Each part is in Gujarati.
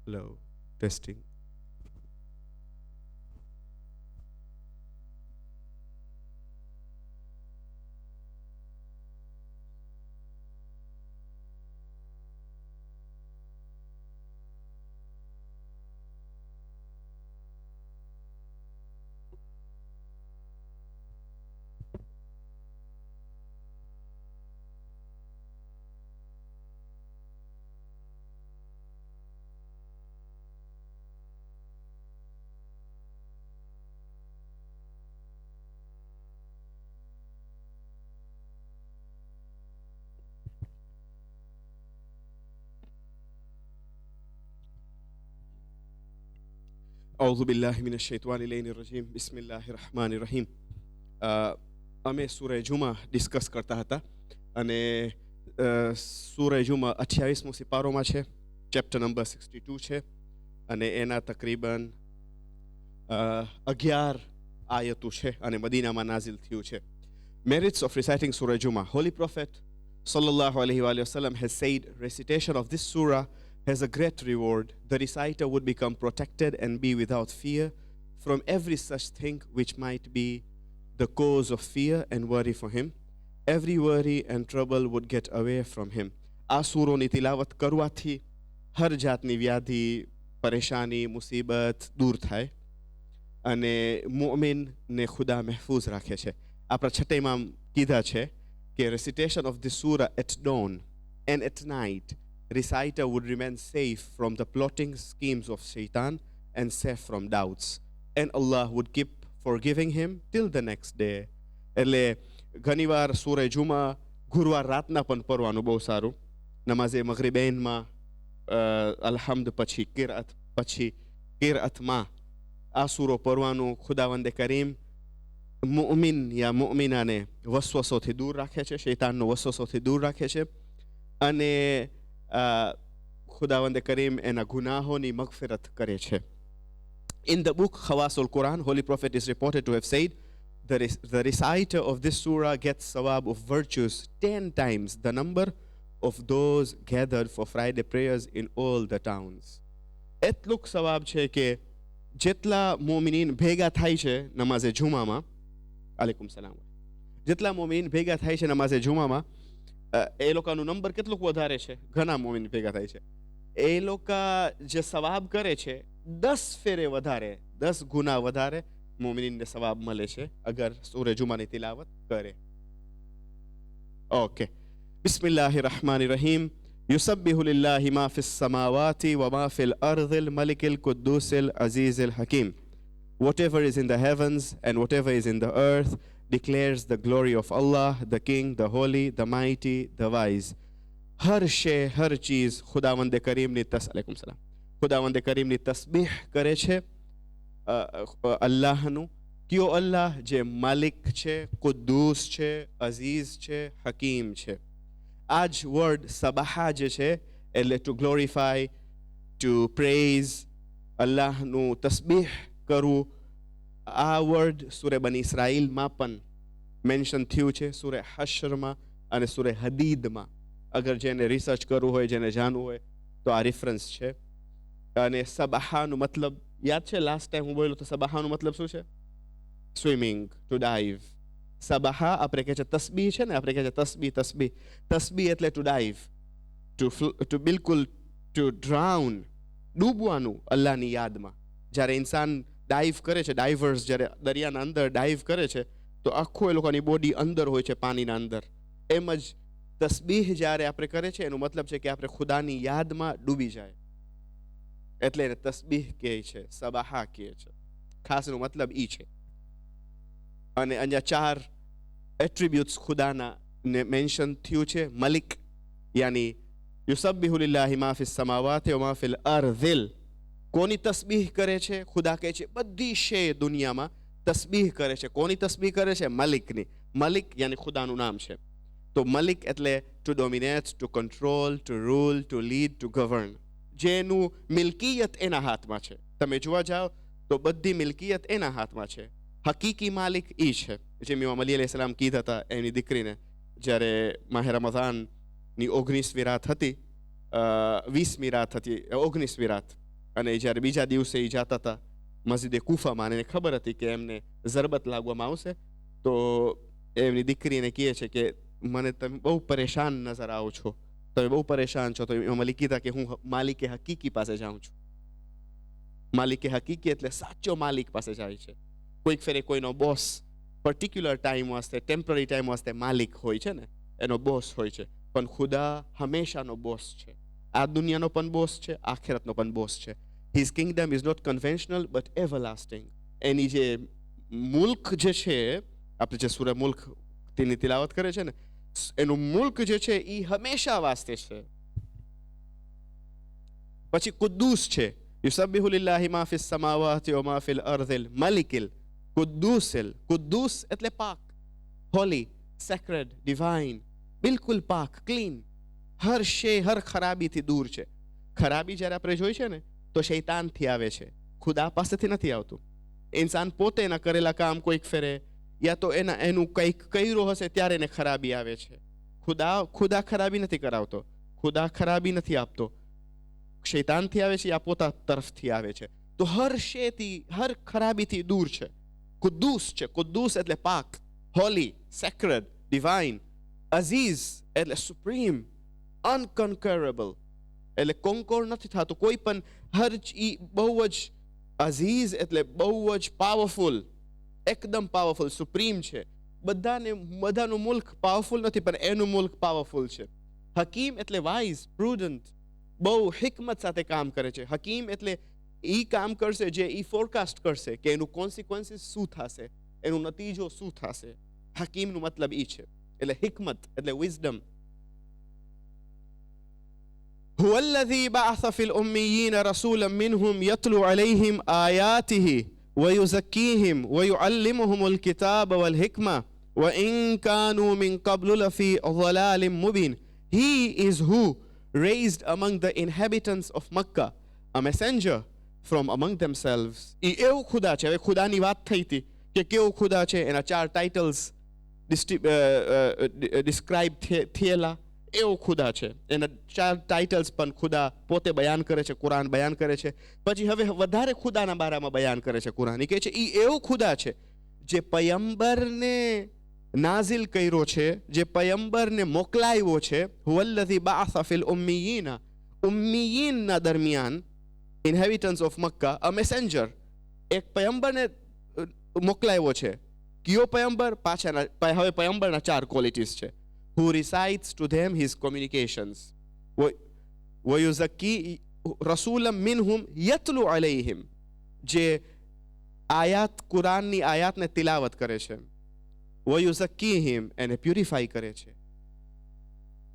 Hello, testing. أعوذ بالله من الشيطان اللعين الرجيم بسم الله الرحمن الرحيم. અમે સૂરહ જુમા ડિસ્કસ કરતા હતા અને સૂરહ જુમા 28મો સિપારોમાં છે, ચેપ્ટર નંબર 62 છે અને એના તકરીબન 11 આયતો છે અને મદીનામાં નાઝિલ થયું છે. Merits of reciting Surah Juma. Holy Prophet sallallahu alaihi wasallam has said recitation of this surah has a great reward. The reciter would become protected and be without fear from every such thing which might be the cause of fear and worry for him. Every worry and trouble would get away from him. આ સૂરોની તિલાવત કરવાથી હર જાતની વ્યાધિ, પરેશાની, મુસીબત દૂર થાય અને મુઅમિનને ખુદા મહેફૂઝ રાખે છે. આપણા છઠ્ઠા ઇમામ કીધા છે કે recitation of this surah at dawn and at night, reciter would remain safe from the plotting schemes of shaitan and safe from doubts, and Allah would keep forgiving him till the next day. એટલે ઘણીવાર સૂરહ જુમા ગુરુવાર રાતના પણ પઢવાનું બહુ સારું. નમાઝે મગરિબૈનમાં અલ્હમ્દ પછી કિરઅતમાં આ સૂરો પઢવાનું ખુદાવંદે કરીમ મુઅમિન યા મુઅમિનાને વસવસોથી દૂર રાખે છે, શૈતાનનો વસવસોથી દૂર રાખે છે અને ખુદાવંદે કરીમ એના ગુનાહોની મગફિરત કરે છે. In the book Khawasul Quran, Holy Prophet is reported to have said, the reciter of this surah gets sawab of virtues 10 times the number of those gathered for Friday prayers in all the towns. એટલું સવાબ છે કે જેટલા મોમિનીન ભેગા થાય છે નમાઝે જુમામાં, આલેકુમ સલામ, જેટલા મોમિનીન ભેગા થાય છે નમાઝે જુમામાં, એ લોકોનું નંબર કેટલું વધારે છે, ઘણા મોમિન ભેગા થાય છે. એ લોકો જે સવાબ કરે છે 10 ફેરે વધારે, 10 ગુના વધારે મોમિનીનને સવાબ મળે છે અગર સૂરહ જુમાની તિલાવત કરે. ઓકે, બિસ્મિલ્લાહિર રહમાનિર રહીમ. યુસબ્બિહુ લિલ્લાહિ મા ફિસ સમાવાતિ વ મા ફિલ અર્ધિલ મલિકિલ કુદ્દૂસિલ અઝીઝિલ હકીમ. Whatever is in the heavens and whatever is in the earth declares the glory of Allah, the King, the Holy, the Mighty, the Wise. હર શે, હર ચીઝ ખુદાવંદે કરીમની ખુદાવંદે કરીમની તસ્બીહ કરે છે. અલ્લાહનું કયો અલ્લાહ જે માલિક છે, કુદ્દૂસ છે, અઝીઝ છે, હકીમ છે. આ જ વર્ડ સબાહા જે છે એટલે ટુ ગ્લોરીફાય, ટુ પ્રેઝ, અલ્લાહનું તસ્બીહ કરવું. આ વર્ડ સૂરે બની ઇસ્રાઈલમાં પણ મેન્શન થયું છે, સૂરે હશરમાં અને સૂરે હદીદમાં. અગર જેને રિસર્ચ કરવું હોય, જેને જાણવું હોય તો આ રેફરન્સ છે. અને સબાહાનું મતલબ યાદ છે? લાસ્ટ ટાઈમ હું બોલ્યો તો સબાહાનું મતલબ શું છે? Swimming, two dive. સબાહા આપણે કહે છે તસ્બીહ છે ને, આપણે કહે છે તસ્બીહ તસ્બીહ. તસ્બીહ એટલે ટુ ડાઇવ, ટુ બિલકુલ ટુ ડ્રાઉન, ડૂબવાનું અલ્લાહની યાદમાં. જ્યારે ઇન્સાન ડાઇવ કરે છે, ડાઇવર્સ જ્યારે દરિયાના અંદર ડાઇવ કરે છે તો આખું એ લોકોની બોડી અંદર હોય છે, પાણીના અંદર. એમ જ તસ્બીહ જ્યારે આપણે કરે છે એનો મતલબ છે કે આપણે ખુદાની યાદમાં ડૂબી જાય, એટલે એને તસ્બીહ કહે છે, સબાહા કહે છે. ખાસ એનો મતલબ ઈ છે. અને અહીંયા 4 એટ્રીબ્યુટ્સ ખુદાના ને મેન્શન થયું છે. મલિક યાની યુસબ્બિહુ લિલ્લાહિ મા ફિસ સમાવાતિ વ મા ફિલ અર્ધિલ. કોની તસ્બીહ કરે છે? ખુદા કહે છે બધી શે દુનિયામાં તસ્બીહ કરે છે. કોની તસ્બીહ કરે છે? મલિકની. મલિક યાની ખુદાનું નામ છે. તો મલિક એટલે to dominate, to control, to rule, to lead, to govern. જેનું મિલકિયત એના હાથમાં છે. તમે જોવા જાઓ તો બધી મિલકિયત એના હાથમાં છે. હકીકી માલિક ઈ છે. જેમ ઇમામ અલી અલૈહિસ્સલામ કીધા હતા એની દીકરીને જ્યારે માહે રમઝાનની 19મી રાત હતી, 20મી રાત હતી, 19મી રાત અને જ્યારે બીજા દિવસે એ જતા હતા મસ્જિદે કુફામાં, અને એને ખબર હતી કે એમને ઝરબત લાગવામાં આવશે, તો એમની દીકરીને કહે છે કે મને તમે બહુ પરેશાન નજર આવો છો, તમે બહુ પરેશાન છો. તો ઇમામ અલી કીધા કે હું માલિકે હકીકી પાસે જાઉં છું. માલિકે હકીકી એટલે સાચો માલિક પાસે જાય છે. કોઈક ફેરે કોઈનો બોસ પર્ટિક્યુલર ટાઈમ વાસ્તે, ટેમ્પરરી ટાઈમ વાસ્તે માલિક હોય છે ને, એનો બોસ હોય છે. પણ ખુદા હંમેશાનો બોસ છે. આ દુનિયાનો પણ બોસ છે, આખિરતનો પણ બોસ છે. His kingdom is not conventional but everlasting. એની જે મુલ્ક જે છે, આપણે જે સૂરા મુલ્ક તેની તિલાવત કરે છે ને, એનું મુલ્ક જે છે એ હંમેશા વાસ્તે છે. પછી કુદ્દૂસ છે, યુસબ્બિહુ લિલ્લાહિ મા ફિસ સમાવાતિ વ મા ફિલ અર્ધિલ મલિકિલ કુદ્દૂસિલ. કુદ્દૂસ એટલે પાક, હોલી, સેક્રેડ, ડિવાઇન, બિલકુલ પાક, ક્લીન. હર શે, હર ખરાબીથી દૂર છે. ખરાબી જ્યારે આપણે જોઈ છે ને તો શૈતાનથી આવે છે, ખુદા પાસેથી નથી આવતું. ઇન્સાન પોતે એના કરેલા કામ કોઈક ફેરે, યા તો એનું કંઈક કર્યું હશે ત્યારે એને ખરાબી આવે છે. ખુદા ખરાબી નથી કરાવતો, ખુદા ખરાબી નથી આપતો. શૈતાનથી આવે છે, યા પોતા તરફથી આવે છે. તો હર શેથી, હર ખરાબીથી દૂર છે. કુદ્દૂસ છે. કુદ્દૂસ એટલે પાક, હોલી, સેક્રેડ, ડિવાઇન. અઝીઝ એટલે સુપ્રીમ, અનકન્કરેબલ એટલે કોન્કોર નથી થતું કોઈ પણ. બહુ જ અઝીઝ એટલે બહુ જ પાવરફુલ, એકદમ પાવરફુલ, સુપ્રીમ છે. બધાનું મુલ્ક પાવરફુલ નથી, પણ એનું મુલ્ક પાવરફુલ છે. હકીમ એટલે વાઇઝ, પ્રુડન્ટ, બહુ હિકમત સાથે કામ કરે છે. હકીમ એટલે એ કામ કરશે જે એ ફોરકાસ્ટ કરશે કે એનું કોન્સિક્વન્સીસ શું થશે, એનો નતીજો શું થશે. હકીમનું મતલબ એ છે. એટલે હિકમત એટલે wisdom. هو الذي بعث في الأميين رسولا منهم يتلو عليهم آياته ويزكيهم ويعلمهم الكتاب والحكمة وإن كانوا من قبل لفي ضلال مبين. He is who raised among the inhabitants of Makkah a messenger from among themselves. એ એવું ખુદા છે. હવે ખુદાની વાત થઈ હતી કે કેવું ખુદા છે, એના 4 ટાઇટલ્સ ડિસ્ક્રાઇબ થયેલા. એવું ખુદા છે. એના 4 ટાઇટલ્સ પણ ખુદા પોતે બયાન કરે છે, કુરાન બયાન કરે છે. પછી હવે વધારે ખુદાના બારામાં બયાન કરે છે કુરાન. એ કહે છે એ એવું ખુદા છે જે પયંબરને નાઝિલ કર્યો છે, જે પયંબરને મોકલાવ્યો છે. હુવલ્લઝી બાઅસા ફિલ ઉમ્મિયીના, ઉમ્મિયીનના દરમિયાન, ઇન્હેબિટન્ટ્સ ઓફ મક્કા, અ મેસેન્જર, એક પયંબરને મોકલાવ્યો છે. કયો પયંબર? પાછાના હવે પયંબરના 4 ક્વોલિટીઝ છે. Who recites to them his communications. وَيُزَكِّي رَسُولًا مِّنْهُمْ يَتْلُو عَلَيْهِمْ, જે આયાત, કુરાનની આયાતને તિલાવત કરે છે. وَيُزَكِّيهِمْ, એને પ્યુરિફાઈ કરે છે.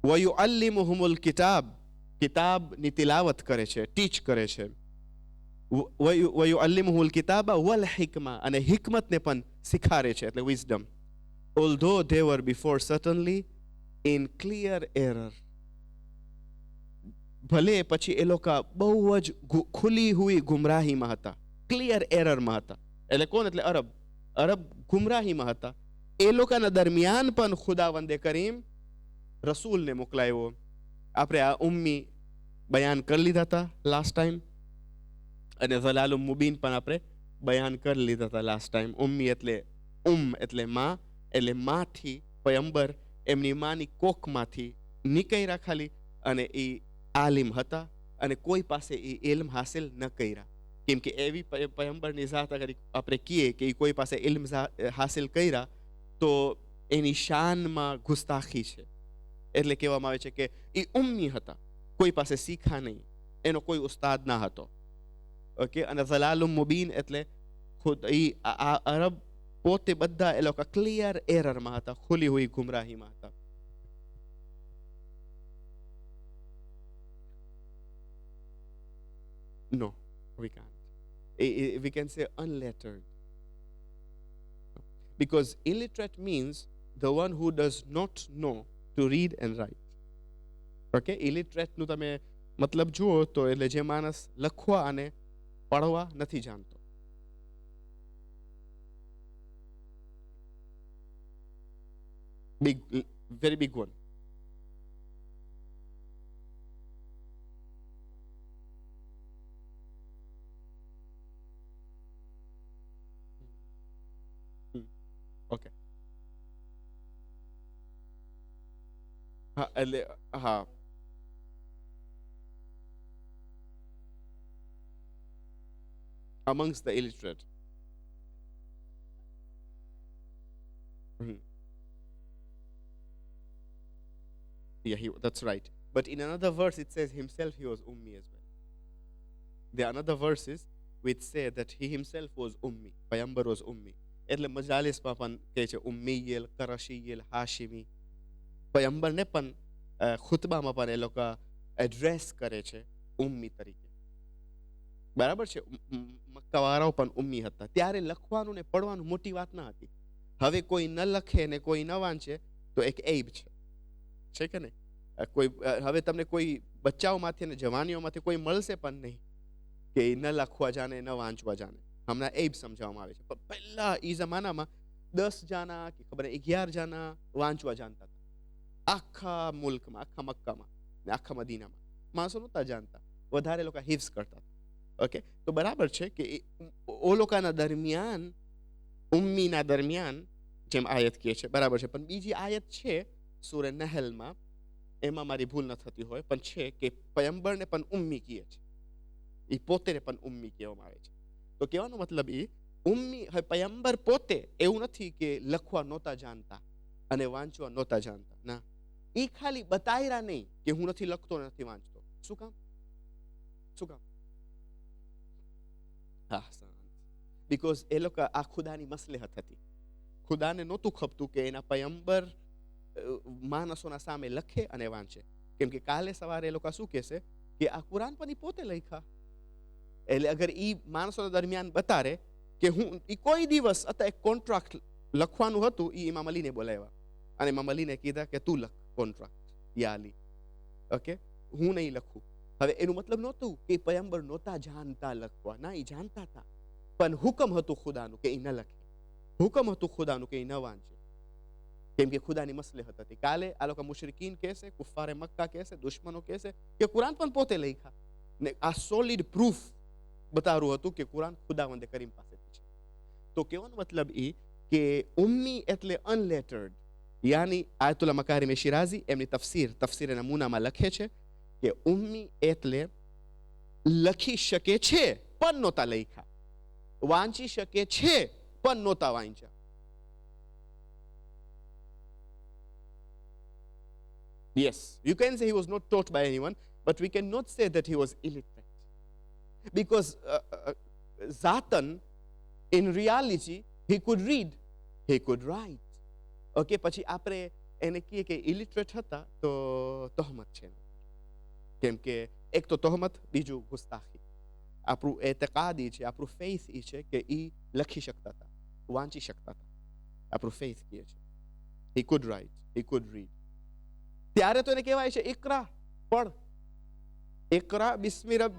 وَيُعَلِّمُهُمُ الْكِتَابَ, કિતાબની તિલાવત કરે છે, ટીચ કરે છે. وَيُعَلِّمُهُ الْكِتَابَ وَالْحِكْمَةَ, અને હિકમતને પણ શીખારે છે, એટલે wisdom. Although they were before certainly in clear error. ભલે પછી એ લોકો બહુ જ ખુલી હુઈ ગુમરાહીમાં હતા, ક્લિયર એરરમાં હતા. એટલે કોણ? એટલે અરબ ગુમરાહીમાં હતા. એ લોકોના દરમિયાન પણ ખુદાવંદે કરીમ રસૂલને મોકલાવ્યો. આપણે આ ઉમ્મી બયાન કરી લીધા હતા લાસ્ટ ટાઈમ, અને ઝલાલુમ મુબીન પણ આપણે બયાન કરી લીધા હતા લાસ્ટ ટાઈમ. ઉમ્મી એટલે એટલે માં, એટલે માથી પયંબર એમની માની કોખમાંથી નીકળ્યા ખાલી, અને એ આલિમ હતા, અને કોઈ પાસે એ ઇલ્મ હાસિલ ન કર્યા. કેમ કે એવી પયંબરની ઝાત અગર આપણે કહીએ કે એ કોઈ પાસે ઇલ્મ હાસિલ કર્યા તો એની શાનમાં ગુસ્તાખી છે. એટલે કહેવામાં આવે છે કે એ ઉમ્મી હતા, કોઈ પાસે શીખા નહીં, એનો કોઈ ઉસ્તાદ ના હતો. ઓકે. અને ઝલાલુમ મુબીન એટલે ખુદ એ અરબ પોતે બધા એ લોકો ક્લિયર એરરમાં હતા, ખુલી હુઈ ગુમરાહીમાં હતા. No, we can't. We can say unlettered. Because illiterate means the one who does not know to read and write. Okay? Illiterate નું તમે મતલબ જુઓ તો એટલે જે માણસ લખવા અને પઢવા નથી જાણતો. Big, very big one. Okay, હા એટલે હા amongst the illiterate. Mhm. Yeah, that's right. But in another verse, it says himself he was ummi as well. There are another verses which say that he himself was ummi. Payambar was ummi. એટલે મજાલિસમાં પણ કહે છે ઉમ્મીયલ કરશીયલ હાશિમી. પયંબરને પણ ખુતબામાં પણ એ લોકો એડ્રેસ કરે છે ઉમ્મી તરીકે. બરાબર છે. મક્કાવાળાઓ પણ ઉમ્મી હતા. ત્યારે લખવાનું ને પડવાનું મોટી વાત ના હતી. હવે કોઈ ન લખે ને કોઈ ન વાંચે તો એક એબ છે કે નહીં? કોઈ હવે તમને કોઈ બચ્ચાઓમાંથી અને જવાનીઓમાંથી કોઈ મળશે પણ નહીં કે ન લખવા જાણે ન વાંચવા જાણે. હમણાં એબ સમજાવવામાં આવે છે. પણ પહેલા એ જમાનામાં 10 જાના કે ખબર 11 જાના વાંચવા જાણતા હતા. આખા મુલ્કમાં, આખા મક્કામાં ને આખા મદીનામાં માણસો નહોતા જાણતા. વધારે લોકો હિફ્ઝ કરતા હતા. ઓકે, તો બરાબર છે કે ઓ લોકોના દરમિયાન ઉમ્મીના દરમિયાન જેમ આયત કહે છે બરાબર છે. પણ બીજી આયત છે સૂરે નહલમાં, એમાં મારી ભૂલ ન થતી હોય પણ છે કે પયંબરને પણ ઉમ્મી કહે છે. એ પોતે પણ ઉમ્મી કહેવામાં આવે છે. તો કહેવાનો મતલબ એ ઉમ્મી હવે પયંબર પોતે એવું નથી કે લખવા નહોતા જાણતા અને વાંચવા નહોતા જાણતા. ના, એ ખાલી બતાયરા નહીં કે હું નથી લખતો નથી વાંચતો. શું કામ? શું કામ? હા, બીકોઝ એ લોકો આ ખુદાની મસલેહત હતી. ખુદાને નહોતું ખપતું કે એના પયંબર માણસોના સામે લખે અને વાંચે. કેમ કે કાલે સવારે એ લોકો શું કહેશે કે આ કુરાન પણ ઈ પોતે લખ્યા. એટલે અગર ઈ માણસોના દરમિયાન બતારે કે હું ઈ કોઈ દિવસ અથવા એક કોન્ટ્રાક્ટ લખવાનું હતું, ઈ ઇમામ અલીને બોલાવ્યા અને ઇમામ અલીને કીધા કે તું લખ કોન્ટ્રાક્ટ યા અલી. ઓકે, હું નહીં લખું. હવે એનું મતલબ નહોતું કે પયંબર નહોતા જાણતા લખવા. ના, એ જાણતા હતા પણ હુકમ હતું ખુદાનું કે એ ન લખે. હુકમ હતું ખુદાનું કે એ ન વાંચે. કેમ કે ખુદાની મસલેહત હતી. કાલે આ લોકો મુશરિકીન કહેશે, કુફારે મક્કા કહેશે, દુશ્મનો કહેશે કે કુરાન પણ પોતે લખ્યા. ને આ સોલિડ પ્રૂફ બતાવવું હતું કે કુરાન ખુદાવંદે કરીમ પાસેથી છે. તો કહેવાનો મતલબ એ કે ઉમ્મી એટલે અનલેટર્ડ. યાની આયતુલ્લા મકારિમે શિરાઝી એમની તફસીર નમૂનામાં લખે છે કે ઉમ્મી એટલે લખી શકે છે પણ નહોતા લખ્યા, વાંચી શકે છે પણ નહોતા વાંચ્યા. Yes, you can say he was not taught by anyone, but we cannot say that he was illiterate. Because Zatan, in reality, he could read, he could write. Okay, પછી આપણે એને કહીએ કે illiterate હતા તો તહોમત છે. કેમ કે એક તો તહોમત, બીજું ગુસ્તાખી. આપણું એતકાદ એ છે, આપણું ફેથ એ છે કે એ લખી શકતા હતા, વાંચી શકતા હતા. આપણું ફેથ કહે છે he could write, he could read. ત્યારે તો એને કહેવાય છે ઇકરા, પઢ. ઇકરા બિસ્મિ રબ.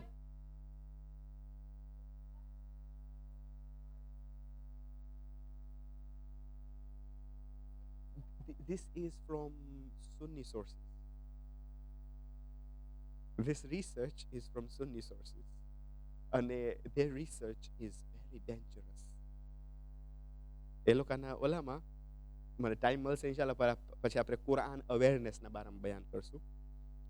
This is from Sunni sources. This research is from Sunni sources. And their research is very dangerous. એ લોકોના ઓલામાં મને ટાઈમ મળશે ઇન્શાલ્લાહ પછી આપણે કુરાન અવેરનેસના બારામાં બયાન કરશું.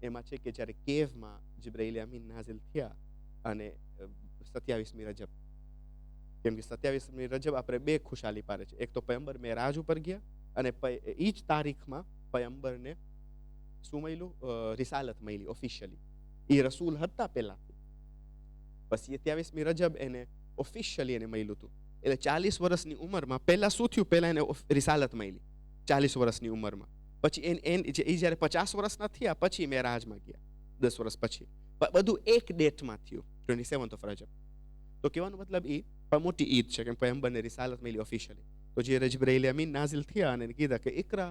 એમાં છે કે જ્યારે કેવમાં જિબ્રાઈલ અમીન નાઝિલ થયા અને 27મી રજબ, કેમ કે 27મી રજબ આપણે બે ખુશાલી પારે છે. એક તો પયંબર મેરાજ ઉપર ગયા અને એ જ તારીખમાં પયંબરને શું મળ્યું? રિસાલત મળી ઓફિશિયલી. એ રસૂલ હતા પહેલાંથી. પછી 27મી રજબ એને ઓફિશિયલી એને મળ્યું હતું. એટલે 40 વર્ષની ઉંમરમાં પહેલા શું થયું? પહેલા એને રિસાલત મળી 40 વર્ષની ઉંમરમાં. પછી એ જ્યારે 50 વર્ષના થયા પછી મેરાજમાં ગયા 10 વર્ષ પછી. બધું એક ડેટમાં થયું, 27th of રજબ. તો કહેવાનો મતલબ એ મોટી ઈદ છે કે પયંબરને રિસાલત મળી ઓફિશિયલી. તો જે જિબ્રાઈલ અમીન નાઝિલ થયા અને કીધા કે ઇકરા,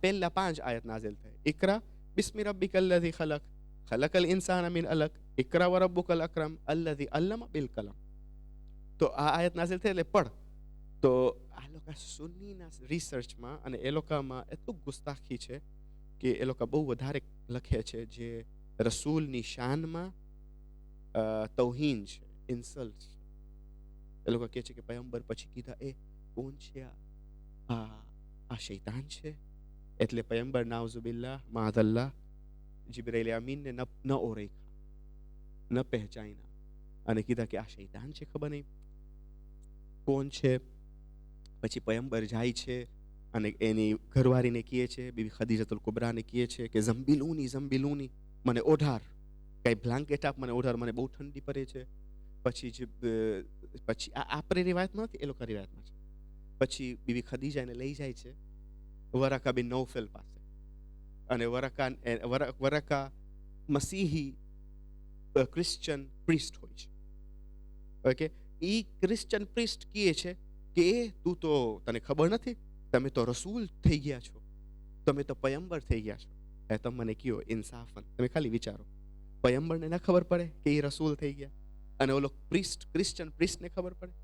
પહેલા 5 આયત નાઝિલ થઈ. ઇકરા બિસ્મિ રબ્બિકલ લઝી ખલક, ખલકલ ઇન્સાન મિન અલક, ઇકરા વ રબ્બુકલ અકરમ અલ્લઝી અલ્લમ બિલ કલમ. તો આ આયત નાઝિલ થઈ એટલે પઢ. તો આ લોકો સુન્નીના રિસર્ચમાં અને એ લોકોમાં એટલું ગુસ્તાખી છે કે એ લોકો બહુ વધારે લખે છે જે રસૂલની શાનમાં તૌહીન છે, ઇન્સલ્ટ છે. એ લોકો કહે છે કે પયંબર પછી કીધા એ કોણ છે આ? આ શૈતાન છે. એટલે પયંબર નાઉઝુબિલ્લાહ માદલ્લાહ જિબ્રાઈલ અમીનને ન ઓળખ્યા, ન પહેચાન્યા અને કીધા કે આ શૈતાન છે, ખબર નહીં કોણ છે. પછી પયંબર જાય છે અને એની ઘરવાળીને કહે છે, બીબી ખદીજતુલ કુબરાને કહે છે કે ઝંબિલૂની મને ઓઢાર, કઈ બ્લાન્કેટ આપ મને ઓઢાર, મને બહુ ઠંડી પડે છે. પછી આ આપણે રિવાયતમાં નથી, એ લોકો રિવાયતમાં છે. પછી બીબી ખદીજા એને લઈ જાય છે વરાકા બિન નૌફલ પાસે, અને વરાકા મસીહી ક્રિશ્ચન પ્રિસ્ટ હોય છે. ઓકે, એ ક્રિશ્ચન પ્રિસ્ટ કહે છે કે તું તો, તને ખબર નથી, તમે તો રસૂલ થઈ ગયા છો, તમે તો પયંબર થઈ ગયા છો. તમે મને કયો ઇન્સાફન, તમે ખાલી વિચારો, પયંબરને ના ખબર પડે કે એ રસૂલ થઈ ગયા, અને ઓલો ક્રિશ્ચન પ્રિસ્ટને ખબર પડે.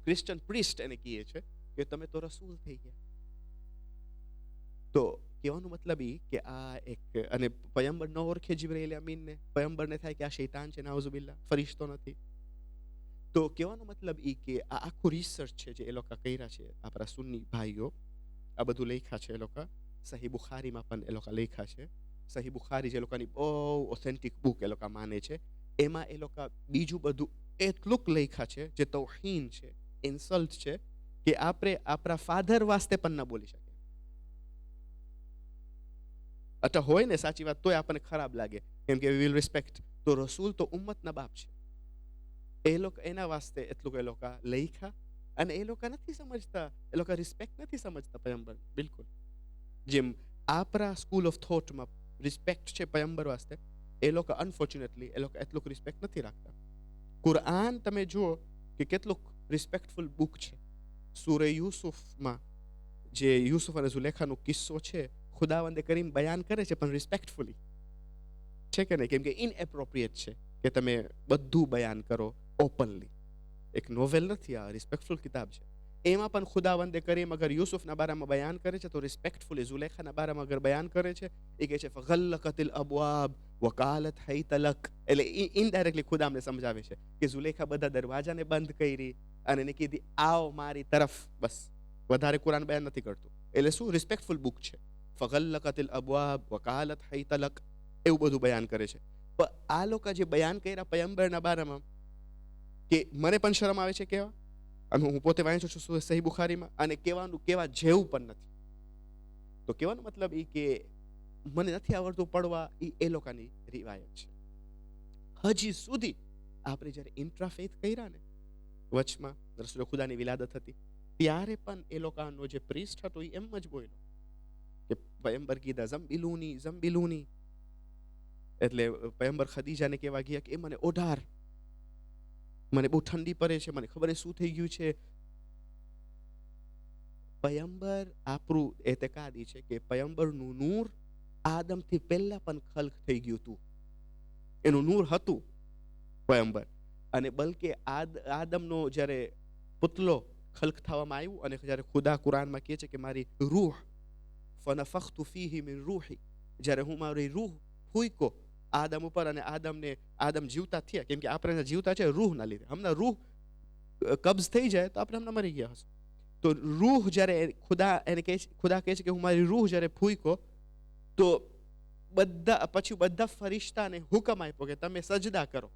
ક્રિશ્ચન પ્રિસ્ટ એને કહે છે કે તમે તો રસૂલ થઈ ગયા. તો કહેવાનો મતલબ એ કે આ એક, અને પયંબર ન ઓળખે જિબ્રાઈલ અમીનને, પયંબરને થાય કે આ શૈતાન છે, નાઉઝુબિલ્લાહ, ફરિશ્તો નથી. તો કહેવાનો મતલબ એ કે આ આખું રિસર્ચ છે જે એ લોકો કર્યા છે, આપણા સુન્ની ભાઈઓ, આ બધું લખ્યા છે એ લોકો. સહી બુખારીમાં પણ એ લોકો લખ્યા છે. સહી બુખારી જે લોકોની બહુ ઓથેન્ટિક બુક એ લોકો માને છે, એમાં એ લોકો બીજું બધું એટલું લખ્યા છે જે તૌહીન છે, ઇન્સલ્ટ છે, કે આપણે આપણા ફાધર વાસ્તે પણ ન બોલી શકીએ. અચ્છા હોય ને સાચી વાત, તોય આપણને ખરાબ લાગે, કેમ કે વિલ રિસ્પેક્ટ. તો રસૂલ તો ઉમ્મતના બાપ છે, એ લોકો એના વાસ્તે એટલું એ લોકો લખ્યા. અને એ લોકો નથી સમજતા, એ લોકો રિસ્પેક્ટ નથી સમજતા પયંબર, બિલકુલ. જેમ આપણા સ્કૂલ ઓફ થોટમાં રિસ્પેક્ટ છે પયંબર વાસ્તે, એ લોકો અનફોર્ચ્યુનેટલી એ લોકો એટલું રિસ્પેક્ટ નથી રાખતા. કુરઆન તમે જુઓ કે કેટલું રિસ્પેક્ટફુલ બુક છે. સૂરે યુસુફમાં જે યુસુફ અને ઝુલેખાનો કિસ્સો છે, ખુદાવંદે કરીમ બયાન કરે છે પણ રિસ્પેક્ટફુલી, છે કે નહીં? કેમ કે ઇનએપ્રોપ્રિએટ છે કે તમે બધું બયાન કરો ઓપનલી. એક નોવેલ નથી, આ રિસ્પેક્ટફુલ કિતાબ છે. એમાં પણ ખુદાવંદે કરીમ અગર યુસુફના બારામાં બયાન કરે છે તો રિસ્પેક્ટફુલી. ઝુલેખાના બારામાં અગર બયાન કરે છે, એ કહે છે ફગલ્લકતિલ અબવાબ વકાલત હૈતલક, એટલે ઇનડાયરેક્ટલી ખુદા અમને સમજાવે છે કે ઝુલેખા બધા દરવાજાને બંધ કરી અને એને કીધી આવ મારી તરફ, બસ. વધારે કુરાન બયાન નથી કરતું. એટલે શું રિસ્પેક્ટફુલ બુક છે. ફગલ્લકતિલ અબવાબ વકાલત હૈતલક, એવું બધું બયાન કરે છે. પણ આ લોકો જે બયાન કર્યા પયંબરના બારામાં, કે મને પણ શરમ આવે છે કેવા, અને હું પોતે વાંચું છું સહી બુખારીમાં, અને કેવા જેવું પણ નથી. તો કહેવાનો મતલબ એ કે મને નથી આવડતું પડવા, એ લોકોની રિવાયત છે. હજી સુધી આપણે જ્યારે ઇન્ટ્રાફેથ કર્યા ને, વચમાં રસૂલ ખુદાની વિલાદત હતી, ત્યારે પણ એ લોકોનો જે પ્રિસ્ટ હતો એ એમ જ બોલ્યો કે પયંબર કીધા ઝંબિલૂની, એટલે પયંબર ખદીજાને કહેવા ગયા કે એ મને ઓઢાર, મને બહુ ઠંડી પડે છે, મને ખબર શું થઈ ગયું છે. પયંબર, આપણું એતકાદી છે કે પયંબરનું નૂર આદમથી પહેલા પણ ખલ્ક થઈ ગયું હતું. એનું નૂર હતું પયંબર. અને બલકે આદમનો જ્યારે પુતલો ખલ્ક થવામાં આવ્યું, અને જ્યારે ખુદા કુરાનમાં કહે છે કે મારી રૂહ ફનફખ્તુ ફીહી મિન રૂહી, જ્યારે હું મારી રૂહ ફૂંકો આદમ ઉપર, અને આદમ જીવતા થયા, કેમ કે આપણે જીવતા છે રૂહના લીધે. હમણાં રૂહ કબ્ઝ થઈ જાય તો આપણે હમણાં મરી ગયા હશે. તો રૂહ જ્યારે ખુદા કહે છે કે હું મારી રૂહ જ્યારે ફૂંકો, તો બધા ફરિશ્તાને હુકમ આપ્યો કે તમે સજદા કરો.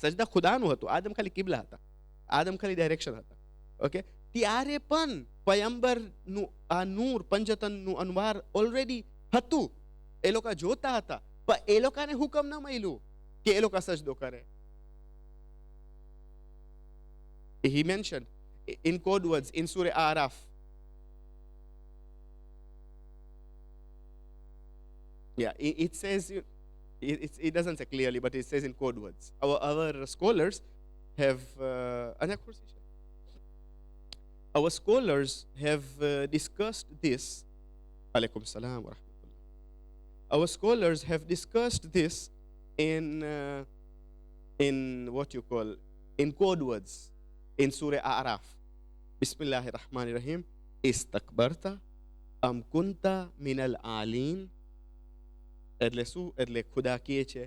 સજદા ખુદાનું હતું, આદમ ખાલી કિબલા હતા, આદમ ખાલી ડાયરેક્શન હતા. ઓકે, ત્યારે પણ પયંબરનું આ નૂર પંજતનનું અનવાર ઓલરેડી હતું, એ લોકો જોતા હતા, પણ એ લોકોને હુકમ ન મળ્યું કે એ લોકો સજદો કરે. He mentioned in code words in Surah Araf. Yeah, it says, it doesn't say clearly, but it says in code words. Our scholars have, discussed this. Alaikum salam wa rahmatullah. Our scholars have discussed this in what you call, in code words in Surah Araf. Bismillahir Rahmanir Rahim. Istakbarta am kunta minal alin. એટલે શું? એટલે ખુદા કહે છે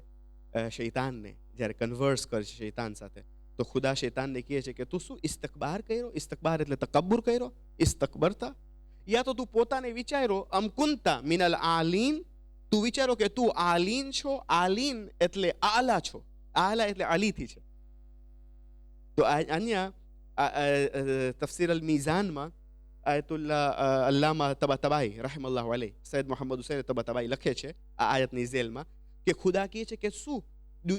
શૈતાનને, જ્યારે કન્વર્સ કરે છે શૈતાન સાથે, તો ખુદા શૈતાનને કહે છે કે તું શું ઇસ્તકબાર કર્યો? ઇસ્તકબાર એટલે તકબ્બુર કર્યો, ઇસ્તકબરતા. યા તો તું પોતાને વિચાર્યો અમકુંતા મિનલ આલીન, તું વિચારો કે તું આલીન છો. આલીન એટલે આલા છો. આલા એટલે અલીથી છે. તો અહીંયા તફસીર અલ મીઝાનમાં આયતુલ્લા અલ્લામા તબાતબાઈ રહેમતુલ્લાહ અલૈહ સૈયદ મોહમ્મદ હુસૈન તબાતબાઈ લખે છે આ આયતની ઝેલમાં કે ખુદા કહે છે કે શું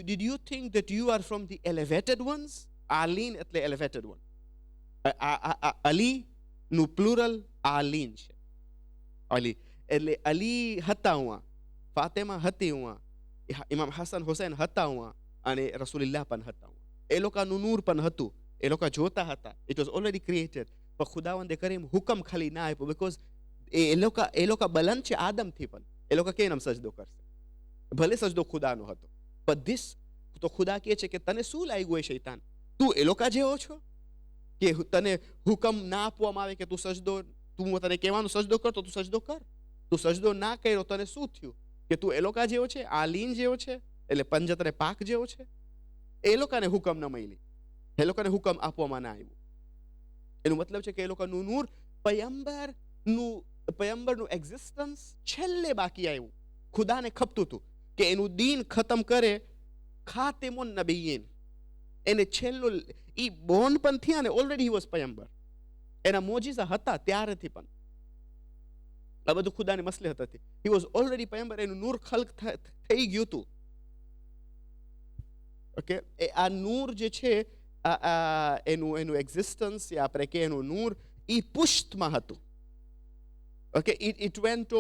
did you think that you are from the elevated ones? આલીન એટલે elevated one. અલી નું પ્લુરલ આલીન છે. અલી એટલે અલી હતા હુઆ, ફાતેમા હતી હુઆ, ઇમામ હસન હુસૈન હતા હુઆ અને રસૂલુલ્લાહ પણ હતા હુઆ. એ લોકોનું નૂર પણ હતું, એ લોકો જોતા હતા. It was already created. પણ ખુદાવંદે કરીમ હુકમ ખાલી ના આપ્યો બીકોઝ એ લોકો બલંદ છે આદમથી પણ. એ લોકો કેમ આમ સજદો કરશે? ભલે સજદો ખુદાનો હતો પણ ધીસ તો ખુદા કહે છે કે તને શું લાગ્યું હોય શૈતાન? તું એ લોકો જેવો છો કે તને હુકમ ના આપવામાં આવે કે તું સજદો, તું તને કહેવાનું સજદો કર તો તું સજદો કર. તું સજદો ના કર્યો તને શું થયું? કે તું એ લોકો જેવો છે, આલીન જેવો છે, એટલે પંજતરે પાક જેવો છે. એ લોકોને હુકમ ન મળી, એ લોકોને હુકમ આપવામાં ના આવ્યું. એનું મતલબ છે કે એ લોકોનું નૂર પયંબરનું એક્ઝિસ્ટન્સ છેલ્લે બાકી આવ્યું. ખુદાને ખપતું હતું કે એનું દીન ખતમ કરે ખાતિમુન નબીયીન. એને છેલ્લો ઈ બોર્ન પણ થયા ને ઓલરેડી હી વોઝ પયંબર. એના મોજીઝા હતા ત્યારેથી પણ. આ બધું ખુદાની મસલહત હતી. હી વોઝ ઓલરેડી પયંબર. એનું નૂર ખલ્ક થઈ ગયું હતું. ઓકે, આ નૂર જે છે એનું એક્ઝિસ્ટન્સ યા આપણે કે એનું નૂર ઈ પુષ્ટમાં હતું. Okay, it went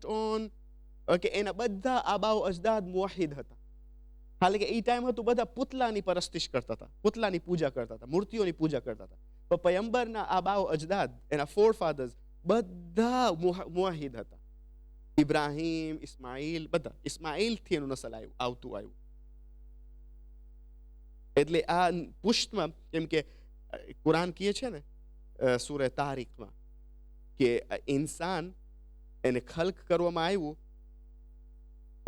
on. Okay, એના બધા આબાઓ અજદાદ મુવાહિદ હતા. હાલે કે એ ટાઈમ હતું બધા પુતલાની પરસ્તિશ કરતા હતા, પુતલાની પૂજા કરતા હતા, મૂર્તિઓની પૂજા કરતા હતા. પણ પયંબરના આબાઓ અજદાદ, એના ફોર ફાધર્સ બધા મુવાહિદ હતા. ઇબ્રાહીમ, ઇસ્માઇલ, બધા. ઇસ્માઇલથી એનું નસલ આવતું આવ્યું. એટલે આ પુષ્ટમાં કેમ કે કુરાન કહે છે ને સૂરે તારીખમાં કે ઇન્સાન એને ખલ્ક કરવામાં આવ્યું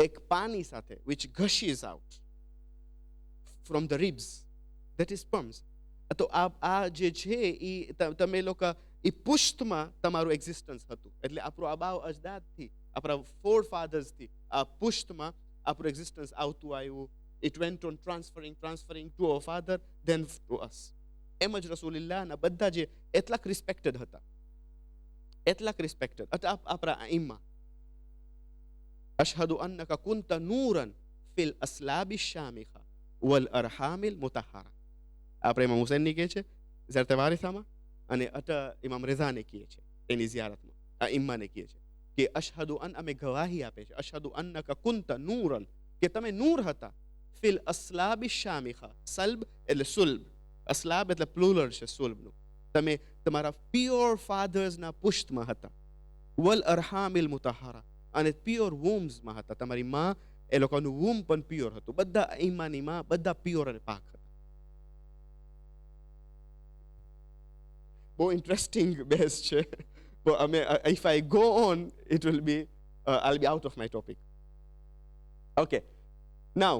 એક પાણી સાથે which gushes out from the ribs, that is sperms. તો આ જે છે એ તમે લોકો એ પુષ્ટમાં તમારું એક્ઝિસ્ટન્સ હતું. એટલે આપણું આબાવ અજદાદથી, આપણા ફોર ફાધર્સથી આ પુષ્ટમાં આપણું એક્ઝિસ્ટન્સ આવતું આવ્યું. It went on transferring to our father, then to us. એમ જ રસૂલુલ્લાહના બધા જે એટલાક રિસ્પેક્ટેડ હતા, એટલાક રિસ્પેક્ટેડ આપણા ઇમ્મા. અશહદુ અન્નકા કુંતા નૂરન ફિલ અસ્લાબી શામિખા વલ અરહામિલ મુતahhara. આપણે ઇમામ હુસૈનની કહે છે ઝરતે વારિસામાં અને ઇમામ રઝાને કહે છે એની ઝિયારતમાં. આ ઇમ્માને કહે છે કે અશહદુ અન, અમે ગવાહી આપે છે, અશહદુ અન્નકા કુંતા નૂરન, કે તમે નૂર હતા. ફિલ અસ્લાબી શામિખા, સલ્બ એટલે સુલ્બ, અસ્લાબ એટલે પ્લુરલ છે સુલ્બનું. તમે તમારા પ્યોર ફાધર્સના પુષ્ટમાં હતા. વલ અરહામિલ મુતahhara, અને પ્યોર વૂમ્સમાં હતા. તમારી માં, એ લોકોનું વૂમ પણ પ્યોર હતું. બધા ઈમાની માં બધા પ્યોર અને પાક હતા. બહુ ઇન્ટરેસ્ટિંગ બેસ છે. અમે if I go on it will be I'll be out of my topic. Okay, now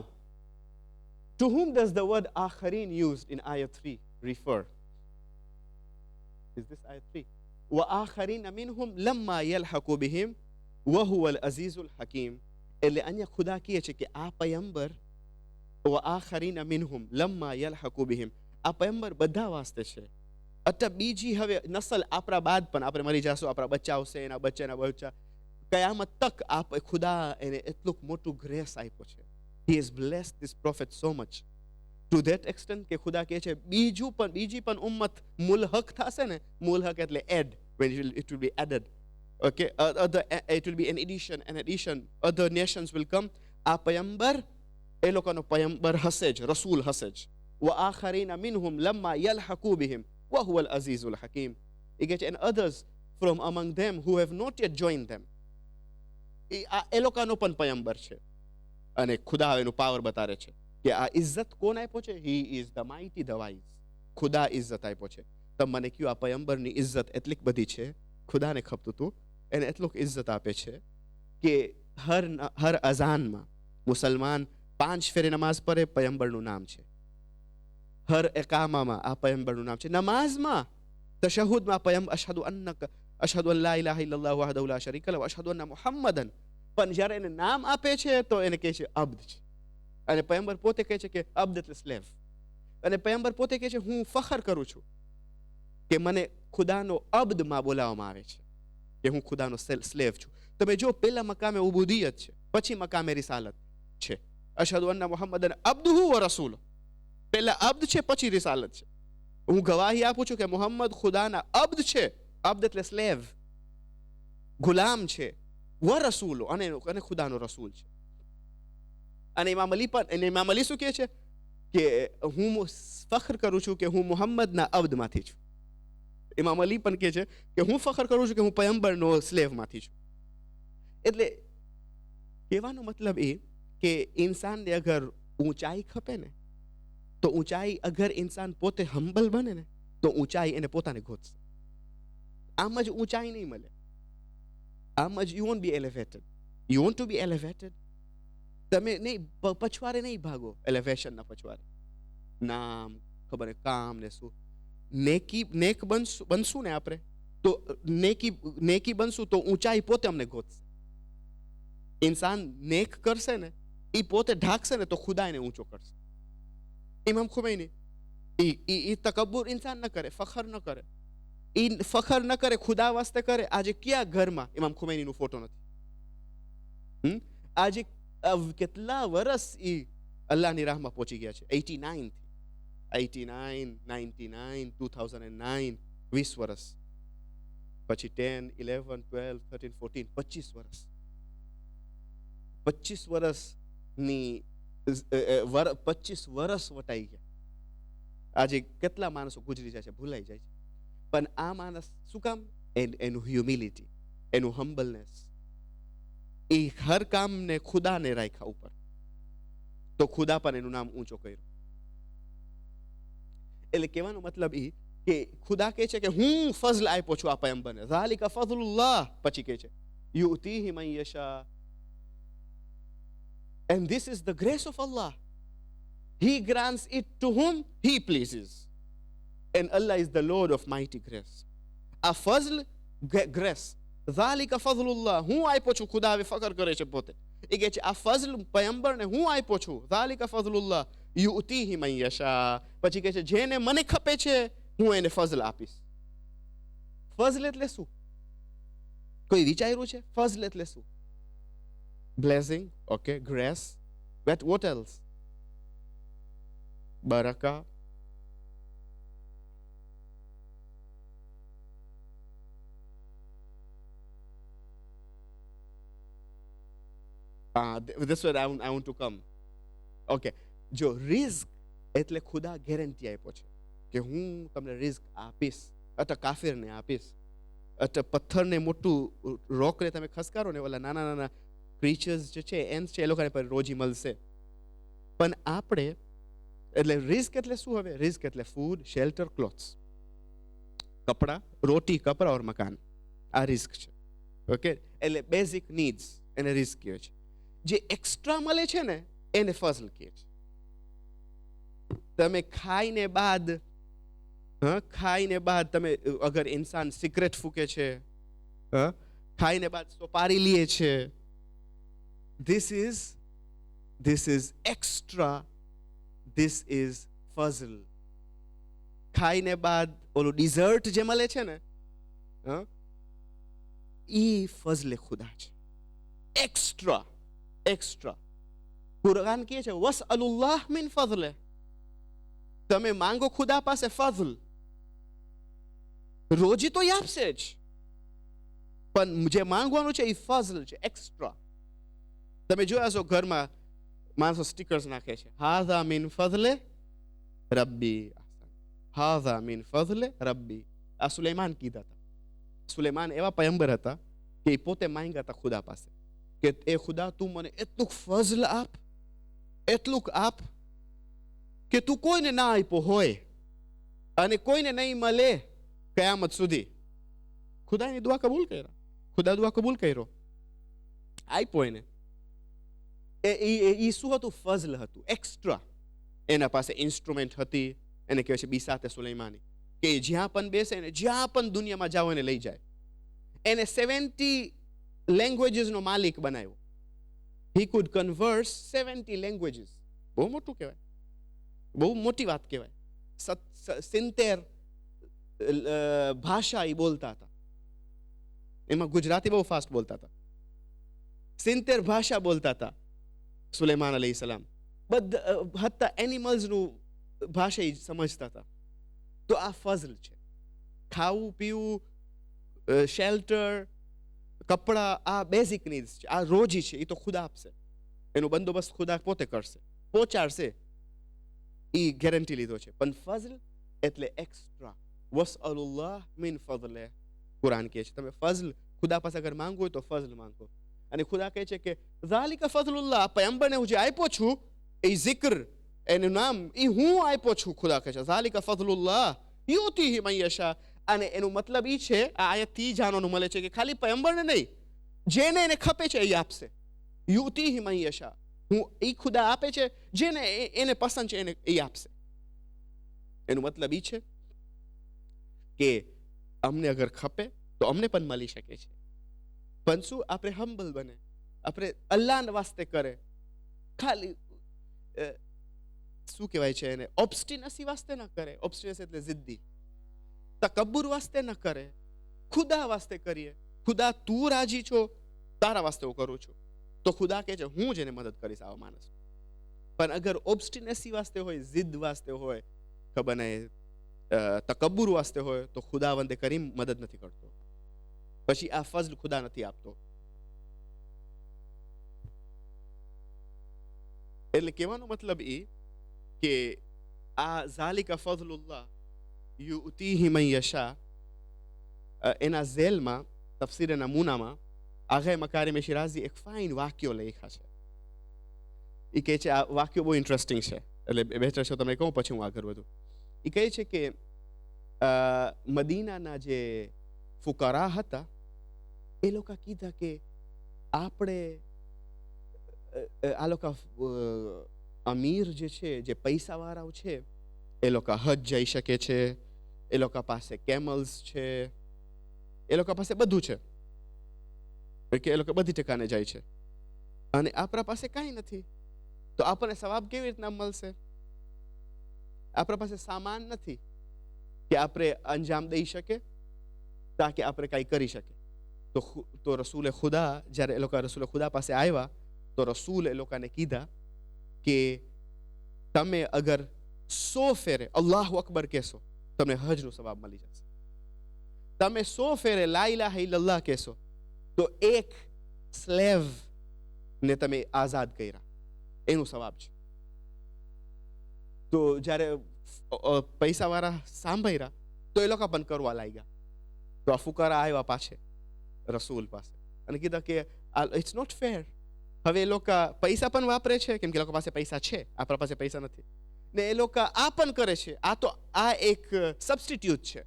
to whom does the word akharin used in ayah 3 refer? Is this ayah 3? Wa akharina minhum lamma yalhaqu bihim wa huwa al-azizul hakim. એટલે અહીંયા ખુદા કહે છે કે આ પયંબર wa akharina minhum lamma yalhaqu bihim, આ પયંબર બધા વાસ્તે છે. અચ્છા, બીજી હવે નસલ આપણા બાદ પણ આપણે મરી જાશું, આપણા બચ્ચા આવશે, એના બચ્ચા કયામત તક ખુદા એને એટલું મોટું ગ્રેસ આપ્યો છે. He has blessed this prophet so much to that extent કે ખુદા કહે છે બીજી પણ ઉમ્મત મુલહક થશે ને. મુલહક એટલે add, when it will be added. Okay, it will be an addition. Other nations will come. આ પયંબર એ લોકોનો પયંબર હશે જ, રસૂલ હશે જ. wa akharina minhum lamma yalhaqu bihim wa huwa al-azizul hakim. And others from among them who have not yet joined them. એ લોકોનો પણ પયંબર છે. અને ખુદા એનું પાવર બતાવે છે કે આ ઇજ્જત કોણ આપ્યો છે? હી is the mighty the wise. ખુદા ઇજ્જત આપ્યો છે. તમે મને કહ્યું આ પયંબરની ઇજ્જત એટલી બધી છે, ખુદાને ખપતું હતું. એને એટલું ઇજ્જત આપે છે કે હર અઝાનમાં મુસલમાન 5 ફેરે નમાઝ પઢે, પયંબરનું નામ છે. હર એકામામાં આ પયંબરનું નામ છે. નમાઝમાં તશહુદમાં અશહદુ અન લા ઇલાહા ઇલ્લલ્લાહ વહદહુ લા શરીકા લહુ અશહદુ અન્ના મુહમ્મદન. પણ જ્યારે એને નામ આપે છે તો એને કહે છે અબ્દ છે. અને પયંબર પોતે કહે છે કે અબ્દ એટલે સ્લેવ. અને પયંબર પોતે કહે છે હું ફખર કરું છું કે મને ખુદાનો અબ્દમાં બોલાવવામાં આવે છે, કે હું ખુદાનો સ્લેવ છું. તમે જો પેલા મકામે ઉબુદિયત છે, પછી મકામે રિસાલત છે. અશહદુ અન્ના મુહમ્મદન અબ્દુહુ વ રસૂલુહુ. પેલા અબ્દ છે, પછી રિસાલત છે. હું ગવાહી આપું છું કે મુહમ્મદ ખુદાના અબ્દ છે. અબ્દ એટલે સ્લેવ, ગુલામ છે. વ રસૂલો, અને ખુદાનો રસૂલ છે. અને ઇમામ અલી શું કહે છે કે હું ફખર કરું છું કે હું મુહમ્મદના અબ્દમાંથી છું. ઇમામ અલી પણ કહે છે કે હું ફખર કરું છું કે હું પયંબરનો સ્લેવમાંથી છું. એટલે કહેવાનો મતલબ એ કે ઇન્સાનને અગર ઊંચાઈ ખપે ને, તો ઊંચાઈ અગર ઇન્સાન પોતે હમ્બલ બને ને, તો ઊંચાઈ એને પોતાને ગોતશે. આમ જ ઊંચાઈ નહીં મળે. આમ જ you won't be elevated. You want to be elevated, તમે નહીં પછવારે નહીં ભાગો. એલિવેશનના પછવારે નામ ખબર કામ ને શું નેક બનશું ને આપણે, તો નેકી બનશું તો ઊંચાઈ પોતે અમને ગોતશે. ઇન્સાન નેક કરશે ને, એ પોતે ઢાંકશે ને તો ખુદા એને ઊંચો કરશે. ઇમામ ખુમૈની એ તકબ્બુર ઇન્સાન ન કરે, ફખર ન કરે. એ ફખર ન કરે, ખુદા વાસ્તે કરે. આજે ક્યાં ઘરમાં ઇમામ ખુમૈનીનો ફોટો નથી? આજે કેટલા વર્ષ એ અલ્લાહની રાહમાં પહોંચી ગયા છે? 89 89, 99, 2009, 20 વર્ષ પછી 10, 11, 12, 13, 14, 25 વર્ષ. 25 વર્ષની 25 વર્ષ વટાઈ ગયા. આજે કેટલા માણસો ગુજરી જાય છે, ભૂલાઈ જાય છે. પણ આ માણસ શું કામ? એનું હ્યુમિલિટી, એનું હમ્બલનેસ. એ હર કામને ખુદાને રાખ્યા ઉપર, તો ખુદા પણ એનું નામ ઊંચો કર્યું. એટલે કહેવાનો મતલબ એ કે ખુદા કહે છે કે હું ફઝલ આપ્યો છું આ પયંબરને. ઝાલિકા ફઝલુલ્લાહ. પછી કહે છે યુતીહી મન યશા. And this is the grace of Allah. He grants it to whom He pleases. And Allah is the Lord of mighty grace. A fazl, grace. ذَلِكَ فَضْلُ اللَّهِ. હું આપ્યો છું. ખુદા હવે ફકર કરે છે પોતે. એ કહે છે આ ફઝલ પયંબરને હું આપ્યો છું. ذَلِكَ فَضْلُ اللَّهِ يُؤْتِيهِ مَن يَشَاءُ. પછી કહે છે જેને મને ખપે છે હું એને ફઝલ આપીશ. ફઝલ એટલે શું? કોઈ વિચાર્યું છે ફઝલ એટલે શું? Blessing, okay, grace. But what else? Barakah. This where I want to come. Okay. જો રિઝક એટલે ખુદા ગેરંટી આપ્યો છે કે હું તમને રિઝક આપીશ, અથવા કાફિરને આપીશ, અથવા પથ્થરને મોટું રોકને તમે ખસકારો ને, ઓલા નાના નાના ક્રીચર્સ જે છે, એન્સ છે, એ લોકોને પર રોજી મળશે. પણ આપણે એટલે રિસ્ક એટલે શું? હવે રિસ્ક એટલે ફૂડ, શેલ્ટર, ક્લોથ્સ, કપડા, રોટી, કપડા ઓર મકાન. આ રિસ્ક છે. ઓકે, એટલે બેઝિક નીડ્સ એને રિસ્ક કહે છે. જે એક્સ્ટ્રા મળે છે ને એને ફઝલ કહે છે. તમે ખાઈને બાદ તમે અગર ઇન્સાન સિગરેટ ફૂકે છે, ખાઈને બાદ સોપારી લે છે, This is extra. This is fazl. ખાઈને બાદ ઓલું ડિઝર્ટ જે મળે છે ને, ઈ ફઝલે ખુદા છે. એક્સ્ટ્રા. કુરાન કહે છે વસઅલુલ્લાહ મિન ફઝલે. તમે માંગો ખુદા પાસે ફઝલ. રોજી તો આપશે જ, પણ જે માંગવાનું છે એ ફઝલ છે, એક્સ્ટ્રા. તમે જોયા છો ઘરમાં માણસો સ્ટીકર્સ નાખે છે, હાઝા મિન ફઝલે રબ્બી. હાઝા મિન ફઝલે રબ્બી. આ સુલેમાન કીધા હતા. સુલેમાન એવા પયંબર હતા કે એ પોતે માંગ્યા હતા ખુદા પાસે કે એ ખુદા તું મને એટલું ફઝલ આપ, એટલું આપ કે તું કોઈને ના આપ્યો હોય અને કોઈને નહીં મળે કયામત સુધી. ખુદાની દુઆ કબૂલ કર્યા. ખુદા દુઆ કબૂલ કર્યો, આપ્યો એને. એ શું હતું? ફઝલ હતું, એક્સ્ટ્રા. એના પાસે ઇન્સ્ટ્રુમેન્ટ હતી, એને કહેવાય છે બિસાતે સુલૈમાની, કે જ્યાં પણ બેસે ને જ્યાં પણ દુનિયામાં જાઓ એને લઈ જાય. એને 70 લેંગ્વેજીસનો માલિક બનાવ્યો. He could કન્વર્સ 70 languages. બહુ મોટું કહેવાય, બહુ મોટી વાત કહેવાય. 70 ભાષા એ બોલતા હતા. એમાં ગુજરાતી બહુ ફાસ્ટ બોલતા હતા. 70 ભાષા બોલતા હતા સુલેમાન અલૈહિસ્સલામ. બધા હતા એનિમલ્સનું ભાષા એ સમજતા હતા. તો આ ફઝલ છે. ખાવું પીવું, શેલ્ટર, કપડા, આ બેઝિક નીડ્સ છે. આ રોજી છે, એ તો ખુદા આપશે. એનો બંદોબસ્ત ખુદા પોતે કરશે, પહોંચાડશે, એ ગેરંટી લીધો છે. પણ ફઝલ એટલે એક્સ્ટ્રા. વસઅલુલ્લાહ મિન ફઝલે, કુરાન કહે છે તમે ફઝલ ખુદા પાસે અગર માંગવું હોય તો ફઝલ માંગો. અને ખુદા કહે છે કે ઝાલિકા ફઝલુલ્લાહ, પયંબરને હું જે આપ્યો છું એ zikr, એનું નામ એ હું આપ્યો છું. ખુદા કહે છે ઝાલિકા ફઝલુલ્લાહ યુતીહી મન યશા. અને એનું મતલબ એ છે, આ આયતથી જાણવાનું મળે છે કે ખાલી પયંબરને નહીં, જેને એને ખપે છે એ આપશે. યુતીહી મન યશા, હું એ ખુદા આપે છે જેને એને પસંદ છે એને એ આપશે. એનું મતલબ એ છે કે અમને અગર ખપે તો અમને પણ મળી શકે છે. પણ શું આપણે હમ્બલ બને, આપણે અલ્લાહના વાસ્તે કરે, ખાલી શું કહેવાય છે એને, ઓબ્સ્ટિનસી વાસ્તે ન કરે. ઓબ્સ્ટિનસી એટલે જિદ્દી, તકબ્બુર વાસ્તે ન કરે, ખુદા વાસ્તે કરીએ. ખુદા તું રાજી છો, તારા વાસ્તે હું કરું છું. તો ખુદા કહે છે હું જેને મદદ કરીશ આવા માણસ. પણ અગર ઓબ્સ્ટિનસી વાસ્તે હોય, જિદ વાસ્તે હોય, ખબર નહીં તકબ્બુર વાસ્તે હોય, તો ખુદા વંદે કરીમ મદદ નથી કરતો. પછી આ ફઝલ ખુદા નથી આપતો. એટલે કહેવાનો મતલબ એ કે આ ઝાલિકા ફઝલુલ્લાહ યુતીહી મન યશા, એના ઝેલમાં તફસીર નમૂનામાં આગે મકારિમ શિરાઝી એક ફાઇન વાક્યો લખ્યા છે. એ કહે છે, આ વાક્યો બહુ ઇન્ટરેસ્ટિંગ છે, એટલે બેટર છે તમને કહું પછી હું આગળ વધું. એ કહે છે કે મદીનાના જે ફુકરા હતા એ લોકો કીધા કે આપણે આ લોકો અમીર જે છે, જે પૈસાવાળાઓ છે, એ લોકો હજ જઈ શકે છે, એ લોકો પાસે કેમલ્સ છે, એ લોકો પાસે બધું છે, કે એ લોકો બધી ઠેકાને જાય છે. અને આપણા પાસે કાંઈ નથી, તો આપણને સવાબ કેવી રીતના મળશે? આપણા પાસે સામાન નથી કે આપણે અંજામ દઈ શકે, તાકે આપણે કાંઈ કરી શકે. તો રસૂલે ખુદા, જ્યારે એ લોકો રસૂલે ખુદા પાસે આવ્યા, તો રસૂલ એ લોકોને કીધા કે તમે અગર 100 ફેરે અલ્લાહુ અકબર કહેશો, તમને હજનું સવાબ મળી જશે. તમે 100 ફેરે લા ઇલાહા ઇલ્લલ્લાહ કહેશો, તો એક સ્લેવ ને તમે આઝાદ કર્યા, એનું સવાબ છે. તો જ્યારે પૈસાવાળા સાંભળ્યા તો એ લોકો પણ કરવા લાગ્યા. તો આ ફુકરા આવ્યા પાછે રસૂલ પાસે અને કીધા કે ઇટ્સ નોટ ફેર. હવે એ લોકો પૈસા પણ વાપરે છે, કેમ કે એ લોકો પાસે પૈસા છે, આપણા પાસે પૈસા નથી, ને એ લોકો આ પણ કરે છે. આ એક સબસ્ટિટ્યુટ છે,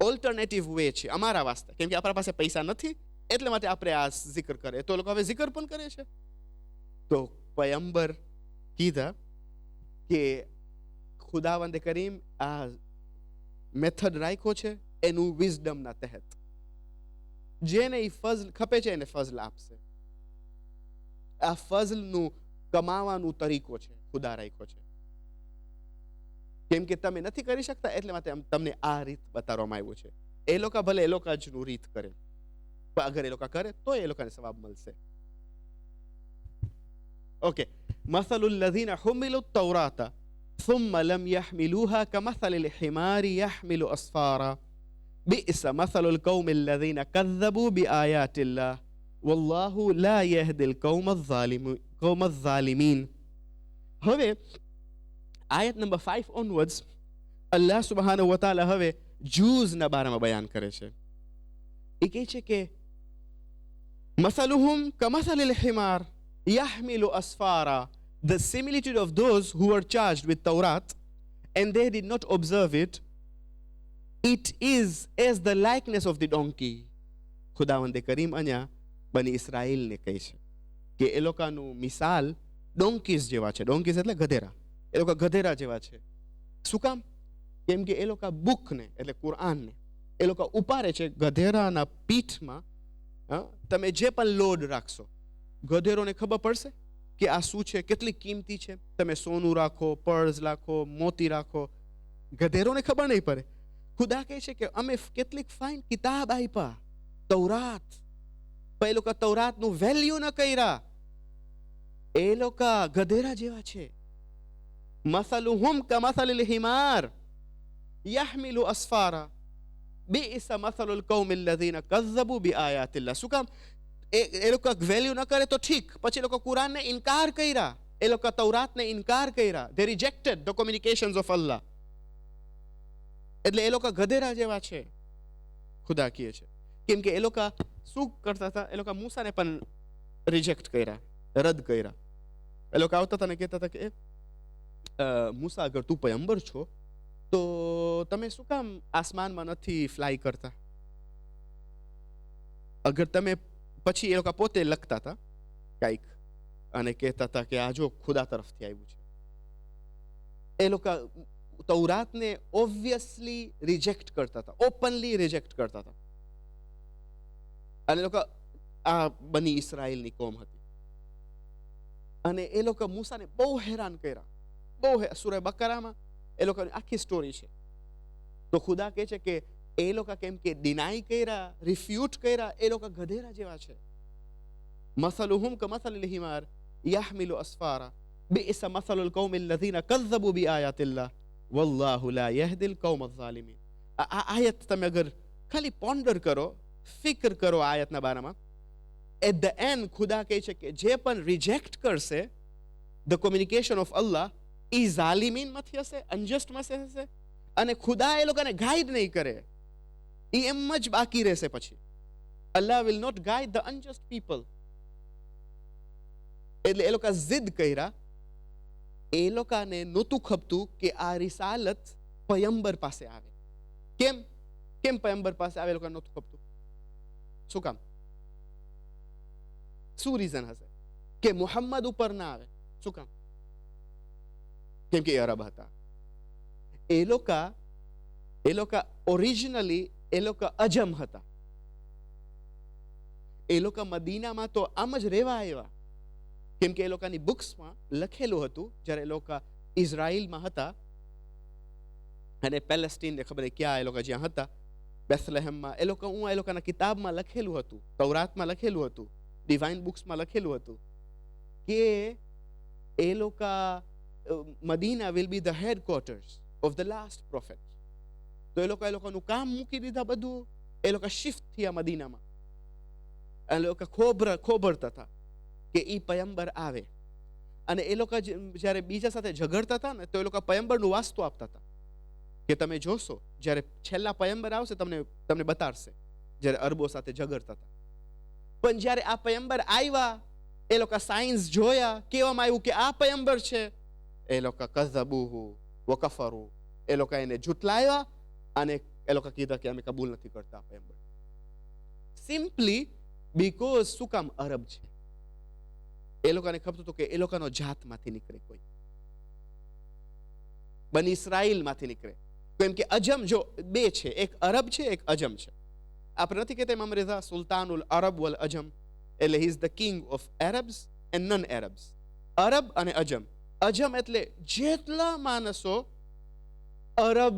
ઓલ્ટરનેટિવ વે છે અમારા વાસ્તે, કેમ કે આપણા પાસે પૈસા નથી, એટલે માટે આપણે આ zikr કરે. તો લોકો હવે zikr પણ કરે છે. તો પયંબર કીધા કે ખુદાવંદ કરીમ આ મેથડ રાખ્યો છે એનું વિઝડમના તહેત. જેને એ ફઝલ ખપે છે એને ફઝલ આપશે. આ ફઝલનું કમાવાનું તરીકો છે ખુદા રાખ્યો છે. કેમ કે તમે નથી કરી શકતા, એટલે માટે તમને આ રીત બતાવવામાં આવ્યું છે. એ લોકો ભલે એ લોકો જનું રીત કરે, પણ અગર એ લોકો કરે તો એ લોકોને સવાબ મળશે. ઓકે, મસલુલ લઝીના હુમિલુ તૌરાતા ثم لم يحملوها كمثل الحمار يحمل أسفارا بئس مثل القوم الذين كذبوا بآيات الله والله لا يهدي القوم الظالمين. હવે આયત નંબર 5 onwards અલ્લાહ સુબ્હાનહુ વ તઆલા હવે જૂઝના બારામાં બયાન કરે છે. એ કહે છે કે مثلهم كمثل الحمار يحمل أسفارا, the similitude of those who were charged with Tawrat and they did not observe it, it is as the likeness of the donkey. ખુદાવંદે Karim અહીંયા બની ઇસ્રાએલને કહે છે કે એ લોકોનું મિસાલ ડોંકીઝ જેવા છે. ડોંકીઝ એટલે ગધેરા. એ લોકો ગધેરા જેવા છે. શું કામ? કેમ કે એ લોકો બુકને એટલે કુરાનને એ લોકો ઉપાડે છે ગધેરાના પીઠમાં. તમે જે પણ લોડ રાખશો, ગધેરોને ખબર પડશે કે આ શું છે, કેટલી કિંમતી છે. તમે સોનું રાખો, પર્સ રાખો, મોતી રાખો, ગધેરોને ખબર નહીં પડે. ખુદા કહે છે કે અમે કેટલીક ફાઇન કિતાબ આપ્યા, તૌરાત, પણ એ લોકો તૌરાતનું વેલ્યુ ન કર્યા. એ લોકો ગધેરા જેવા છે. મસલુહુમ કમસલિલ હિમાર યહમિલુ અસ્ફારા બિئસ મસલુલ કૌમિલ લઝીના કઝ્ઝબુ બિઆયાતિલ્લાહ. શું કામ? એ લોકો વેલ્યુ ન કરે તો ઠીક, પછી એ લોકો કુરાનને ઇનકાર કર્યા, એ લોકો તૌરાતને ઇનકાર કર્યા. They rejected the communications of Allah. એટલે એ લોકો ગધેરા જેવા છે, ખુદા કહે છે. કેમ કે એ લોકો શું કરતા હતા? એ લોકો મૂસાને પણ રિજેક્ટ કર્યા, રદ કર્યા. એ લોકો આવતા હતા ને કહેતા હતા કે મૂસા, અગર તું પયંબર છો તો તમે શું કામ આસમાનમાં નથી ફ્લાય કરતા? અગર તમે, પછી એ લોકો પોતે લખતા હતા કાંઈક અને કહેતા હતા કે આ જો ખુદા તરફથી આવ્યું છે. એ લોકો તૌરાતને ઓબ્વિયસલી રિજેક્ટ કરતા હતા, ઓપનલી રિજેક્ટ કરતા હતા. અને એ લોકો આ બની ઇસરાયેલની કોમ હતી અને એ લોકો મૂસાને બહુ હેરાન કર્યા, બહુ. સૂરા બકરામાં એ લોકોની આખી સ્ટોરી છે. તો ખુદા કહે છે કે એ લોકો કેમ કે ડિનાય કર્યા, રિફ્યુટ કર્યા, એ લોકો ગધેરા જેવા છે. મસલુહુમ કમસલિલ હિમાર યહમિલુ અસ્ફારા બિئસ મસલુલ કૌમિલ લઝીના કઝ્ઝબુ બિઆયાતિલ્લાહ વલ્લાહુ લા યહદિલ કૌમ અઝ્ઝાલિમીન. આ આયત તમે અગર ખાલી પોન્ડર કરો, ફિકર કરો આ આયતના બારામાં, એટ ધ એન્ડ ખુદા કહે છે કે જે પણ રિજેક્ટ કરશે ધ કોમ્યુનિકેશન ઓફ અલ્લાહ એ ઝાલિમીનમાંથી હશે, અનજસ્ટમાંથી હશે. અને ખુદા એ લોકોને ગાઈડ નહીં કરે, એ એમ જ બાકી રહેશે. પછી Allah will not guide the unjust people. એટલે એ લોકો જિદ કર્યા. એ લોકોને નહોતું ખપતું કે આ રિસાલત પયંબર પાસે આવે. કેમ કેમ પયંબર પાસે આવે? એ લોકોને નહોતું ખપતું. શું કામ? શું રીઝન હશે કે મુહમ્મદ ઉપર ના આવે? શું કામ? કેમ કે એ અરબ હતા. એ લોકો ઓરિજિનલી એ લોકો અજમ હતા. એ લોકો મદીનામાં તો આમ જ રહેવા આવ્યા. કેમ કે એ લોકોની બુક્સમાં લખેલું હતું જ્યારે એ લોકો ઇઝરાયલમાં હતા અને પેલેસ્ટીનને ખબર ક્યાં એ લોકો જ્યાં હતા, બેથલેહેમમાં, એ લોકોના કિતાબમાં લખેલું હતું, તૌરાતમાં લખેલું હતું, ડિવાઇન બુક્સમાં લખેલું હતું કે એ લોકો Medina will be the headquarters of the last prophet. તો એ લોકોનું કામ મૂકી દીધા બધું, એ લોકો શિફ્ટ થયા મદીનામાં. એ લોકો ખોબરતા હતા કે ઈ પયંબર આવે. અને એ લોકો જ્યારે બીજા સાથે ઝઘડતા હતા ને તો એ લોકો પયંબરનું વાસ્તુ આપતા હતા કે તમે જોશો જ્યારે છેલ્લા પયંબર આવશે તમને બતાડશે, જ્યારે અરબો સાથે ઝઘડતા હતા. પણ જ્યારે આ પયંબર આવ્યા, એ લોકો સાયન્સ જોયા, કહેવામાં આવ્યું કે આ પયંબર છે, એ લોકો કઝબુહુ વ કફરુ, એ લોકો એને જુટલાવ્યા અને એ લોકો કીધા કે અમે કબૂલ નથી કરતા આ પયંબર. સિમ્પલી બીકોઝ શું કામ? અરબ છે. એ લોકોને ખબર હતું કે એ લોકોનો જાતમાંથી નીકળે કોઈ, બની ઇસરાઈલમાંથી નીકળે. કેમ કે અજમ જો બે છે, એક અરબ છે, એક અજમ છે. આપણે નથી કહેતા ઇમામ રેઝા સુલતાનુલ અરબ વલ અજમ, એટલે he is the king of Arabs and non Arabs. અરબ અને અજમ. અજમ એટલે જેટલા માણસો અરબ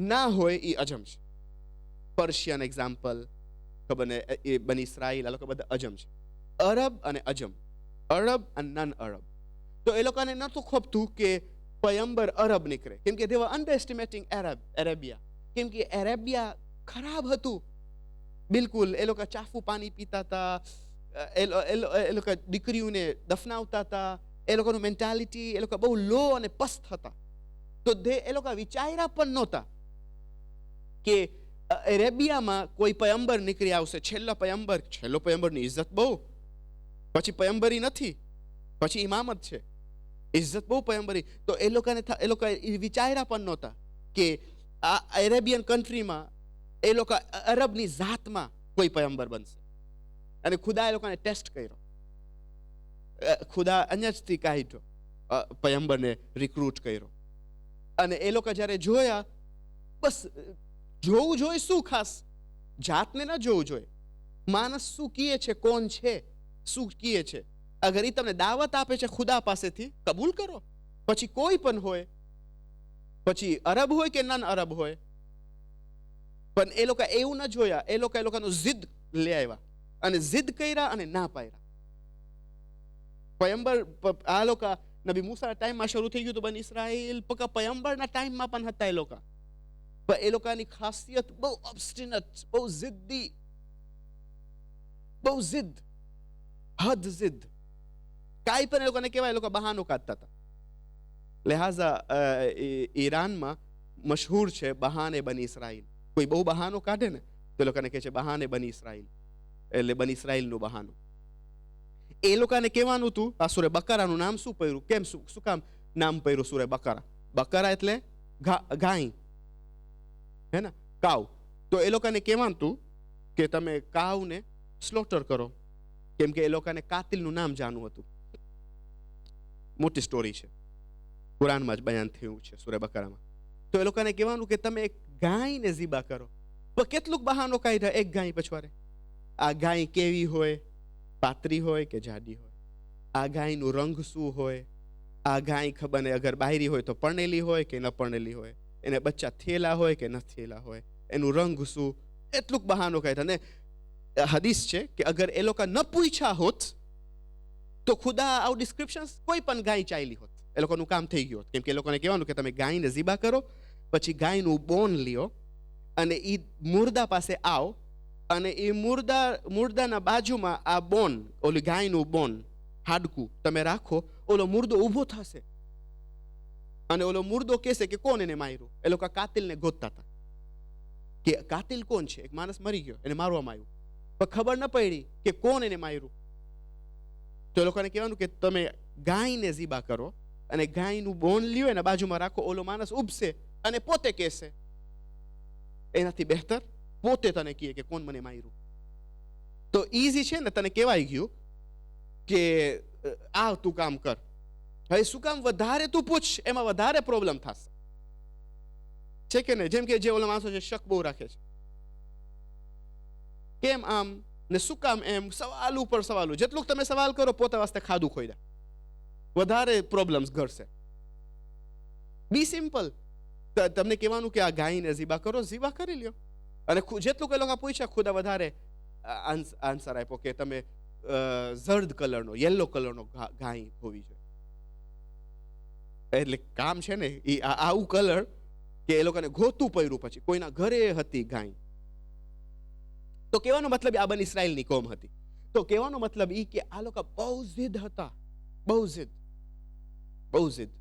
ના હોય એ અજમ છે. પર્શિયન એક્ઝામ્પલ ખબર ને, એ બની ઇસરાઈલ, આ લોકો બધા અજમ છે. અરબ અને અજમ, અરબ અને નન અરબ. તો એ લોકોને નહોતું ખપતું કે પયંબર અરબ નીકળે, કેમ કે they were underestimating અરેબિયા. કેમ કે અરેબિયા ખરાબ હતું બિલકુલ. એ લોકો ચાફુ પાણી પીતા હતા, એ લોકો દીકરીઓને દફનાવતા હતા, એ લોકોનું મેન્ટાલિટી, એ લોકો બહુ લો અને પસ્ત હતા. તો એ લોકો વિચાર્યા પણ નહોતા કે અરેબિયામાં કોઈ પયંબર નીકળી આવશે. છેલ્લો પયંબરની ઇજ્જત બહુ, પછી પયંબરી નથી, પછી ઇમામત છે, ઇજ્જત બહુ પયંબરી. તો એ લોકો વિચાર્યા પણ નહોતા કે આ અરેબિયન કન્ટ્રીમાં એ લોકો અરબની જાતમાં કોઈ પયંબર બનશે. અને ખુદા એ લોકોને ટેસ્ટ કર્યો. ખુદા અન્યથી કાઢ્યો, પયંબરને રિક્રુટ કર્યો. અને એ લોકો જ્યારે જોયા, બસ જોવું જોઈએ શું ખાસ, જાતને ન જોવું જોઈએ, માણસ શું કહે છે, કોણ છે, શું કહે છે. અગર એ તમને દાવત આપે છે ખુદા પાસેથી, કબૂલ કરો. પછી કોઈ પણ હોય, પછી અરબ હોય કે નન અરબ હોય. પણ એ લોકો એવું ન જોયા, એ લોકોનું જિદ લઈ આવ્યા અને જિદ કર્યા અને ના પાડ્યા. પયંબર આ લોકો નબી મૂસાના ટાઈમમાં શરૂ થઈ ગયું હતું બની ઇસરાઈલ, પયંબરના ટાઈમમાં પણ હતા એ લોકો. પણ એ લોકોની ખાસિયત બહુ ઓબ્સ્ટિનેટ, બહુ જિદ્દી, બહુ જિદ, હદ જિદ. કાંઈ પણ એ લોકોને કહેવાય, એ લોકો બહાનું કાઢતા હતા. લિહાઝા ઈરાનમાં મશહૂર છે બહાને બની ઇસરાઈલ. કોઈ બહુ બહાનો કાઢે ને તો લોકોને કહે છે બહાને બની ઇસરાઈલ, એટલે બની ઇસરાઈલનું બહાનું. એ લોકોને કહેવાનું હતું, આ સૂરે બકરાનું નામ શું પડ્યું, કેમ શું કામ નામ પડ્યું સૂરે બકરા? બકરા એટલે ગાય, હે ને, કાવ. તો એ લોકોને કહેવાનું હતું કે તમે કાવને સ્લોટર કરો, કેમ કે એ લોકોને કાતિલનું નામ જાણવું હતું. મોટી સ્ટોરી છે, કુરાનમાં જ બયાન થયું છે સૂરે બકરામાં. તો એ લોકોને કહેવાનું કે તમે એક ગાયને ઝીબા કરો. પણ કેટલુંક બહાનો કાઢ્યા એક ગાય પછવાડે. આ ગાય કેવી હોય, પાતળી હોય કે જાડી હોય, આ ગાયનું રંગ શું હોય, આ ગાય ખબર નહીં અગર બાયરી હોય તો પરણેલી હોય કે ન પરણેલી હોય, એને બચ્ચા થયેલા હોય કે ન થયેલા હોય, એનું રંગ શું, એટલુંક બહાનો કાઢ્યા. અને હદીસ છે કે અગર એ લોકો ન પૂછ્યા હોત તો ખુદા આવું ડિસ્ક્રિપ્શન કોઈ પણ ગાય ચાલી હોત, એ લોકોનું કામ થઈ ગયું હોત. કેમ કે એ લોકોને કહેવાનું કે તમે ગાયને ઝીબા કરો, પછી ગાયનું બોન લ્યો અને એ મુર્દા પાસે આવો, અને એ મુર્દાના બાજુમાં આ બોન, ઓલી ગાયનું બોન, હાડકું તમે રાખો, ઓલો મુર્દો ઊભો થશે અને ઓલો મુર્દો કહેશે કે કોણ એને માર્યું. એ લોકો કાતિલને ગોતતા હતા કે કાતિલ કોણ છે. એક માણસ મરી ગયો, એને મારવામાં આવ્યું, પણ ખબર ન પડી કે કોણ એને માર્યું. તો એ લોકોને કહેવાનું કે તમે ગાયને ઝીબા કરો અને ગાયનું બોન લ્યો, એના બાજુમાં રાખો, ઓલો માણસ ઉભશે અને પોતે કહેશે. એનાથી બહેતર પોતે તને કહે કે કોણ મને માર્યું. તો ઈઝી છે ને, તને કહેવાય ગયું કે આ તું કામ કર. હવે શું કામ વધારે તું પૂછ, એમાં વધારે પ્રોબ્લેમ થશે, છે કે નહીં? જેમ કે જે ઓલા માણસો છે શક બહુ રાખે છે, કેમ આમ ને શું કામ એમ, સવાલ ઉપર સવાલ. જેટલું તમે સવાલ કરો પોતા વાસ્તે ખાધું ખોઈ વધારે પ્રોબ્લેમ્સ ઘડશે. બી સિમ્પલ. તમને કહેવાનું કે આ ગાયને ઝીબા કરો, ઝીબા કરી લ્યો. અને જેટલું કે લોકો પૂછ્યા, ખુદા વધારે આન્સર આપ્યો કે તમે ઝર્દ કલરનો, યલો કલરનો ગાય હોવી જોઈએ. એટલે કામ છે ને એ આવું કલર કે એ લોકોને ગોતું પડ્યું. પછી કોઈના ઘરે હતી ગાય. તો કહેવાનો મતલબ આ બની ઇસરાઈલની કોમ હતી. તો કહેવાનો મતલબ એ કે આ લોકો બહુ જિદ હતા, બહુ જિદ, બહુ જિદ.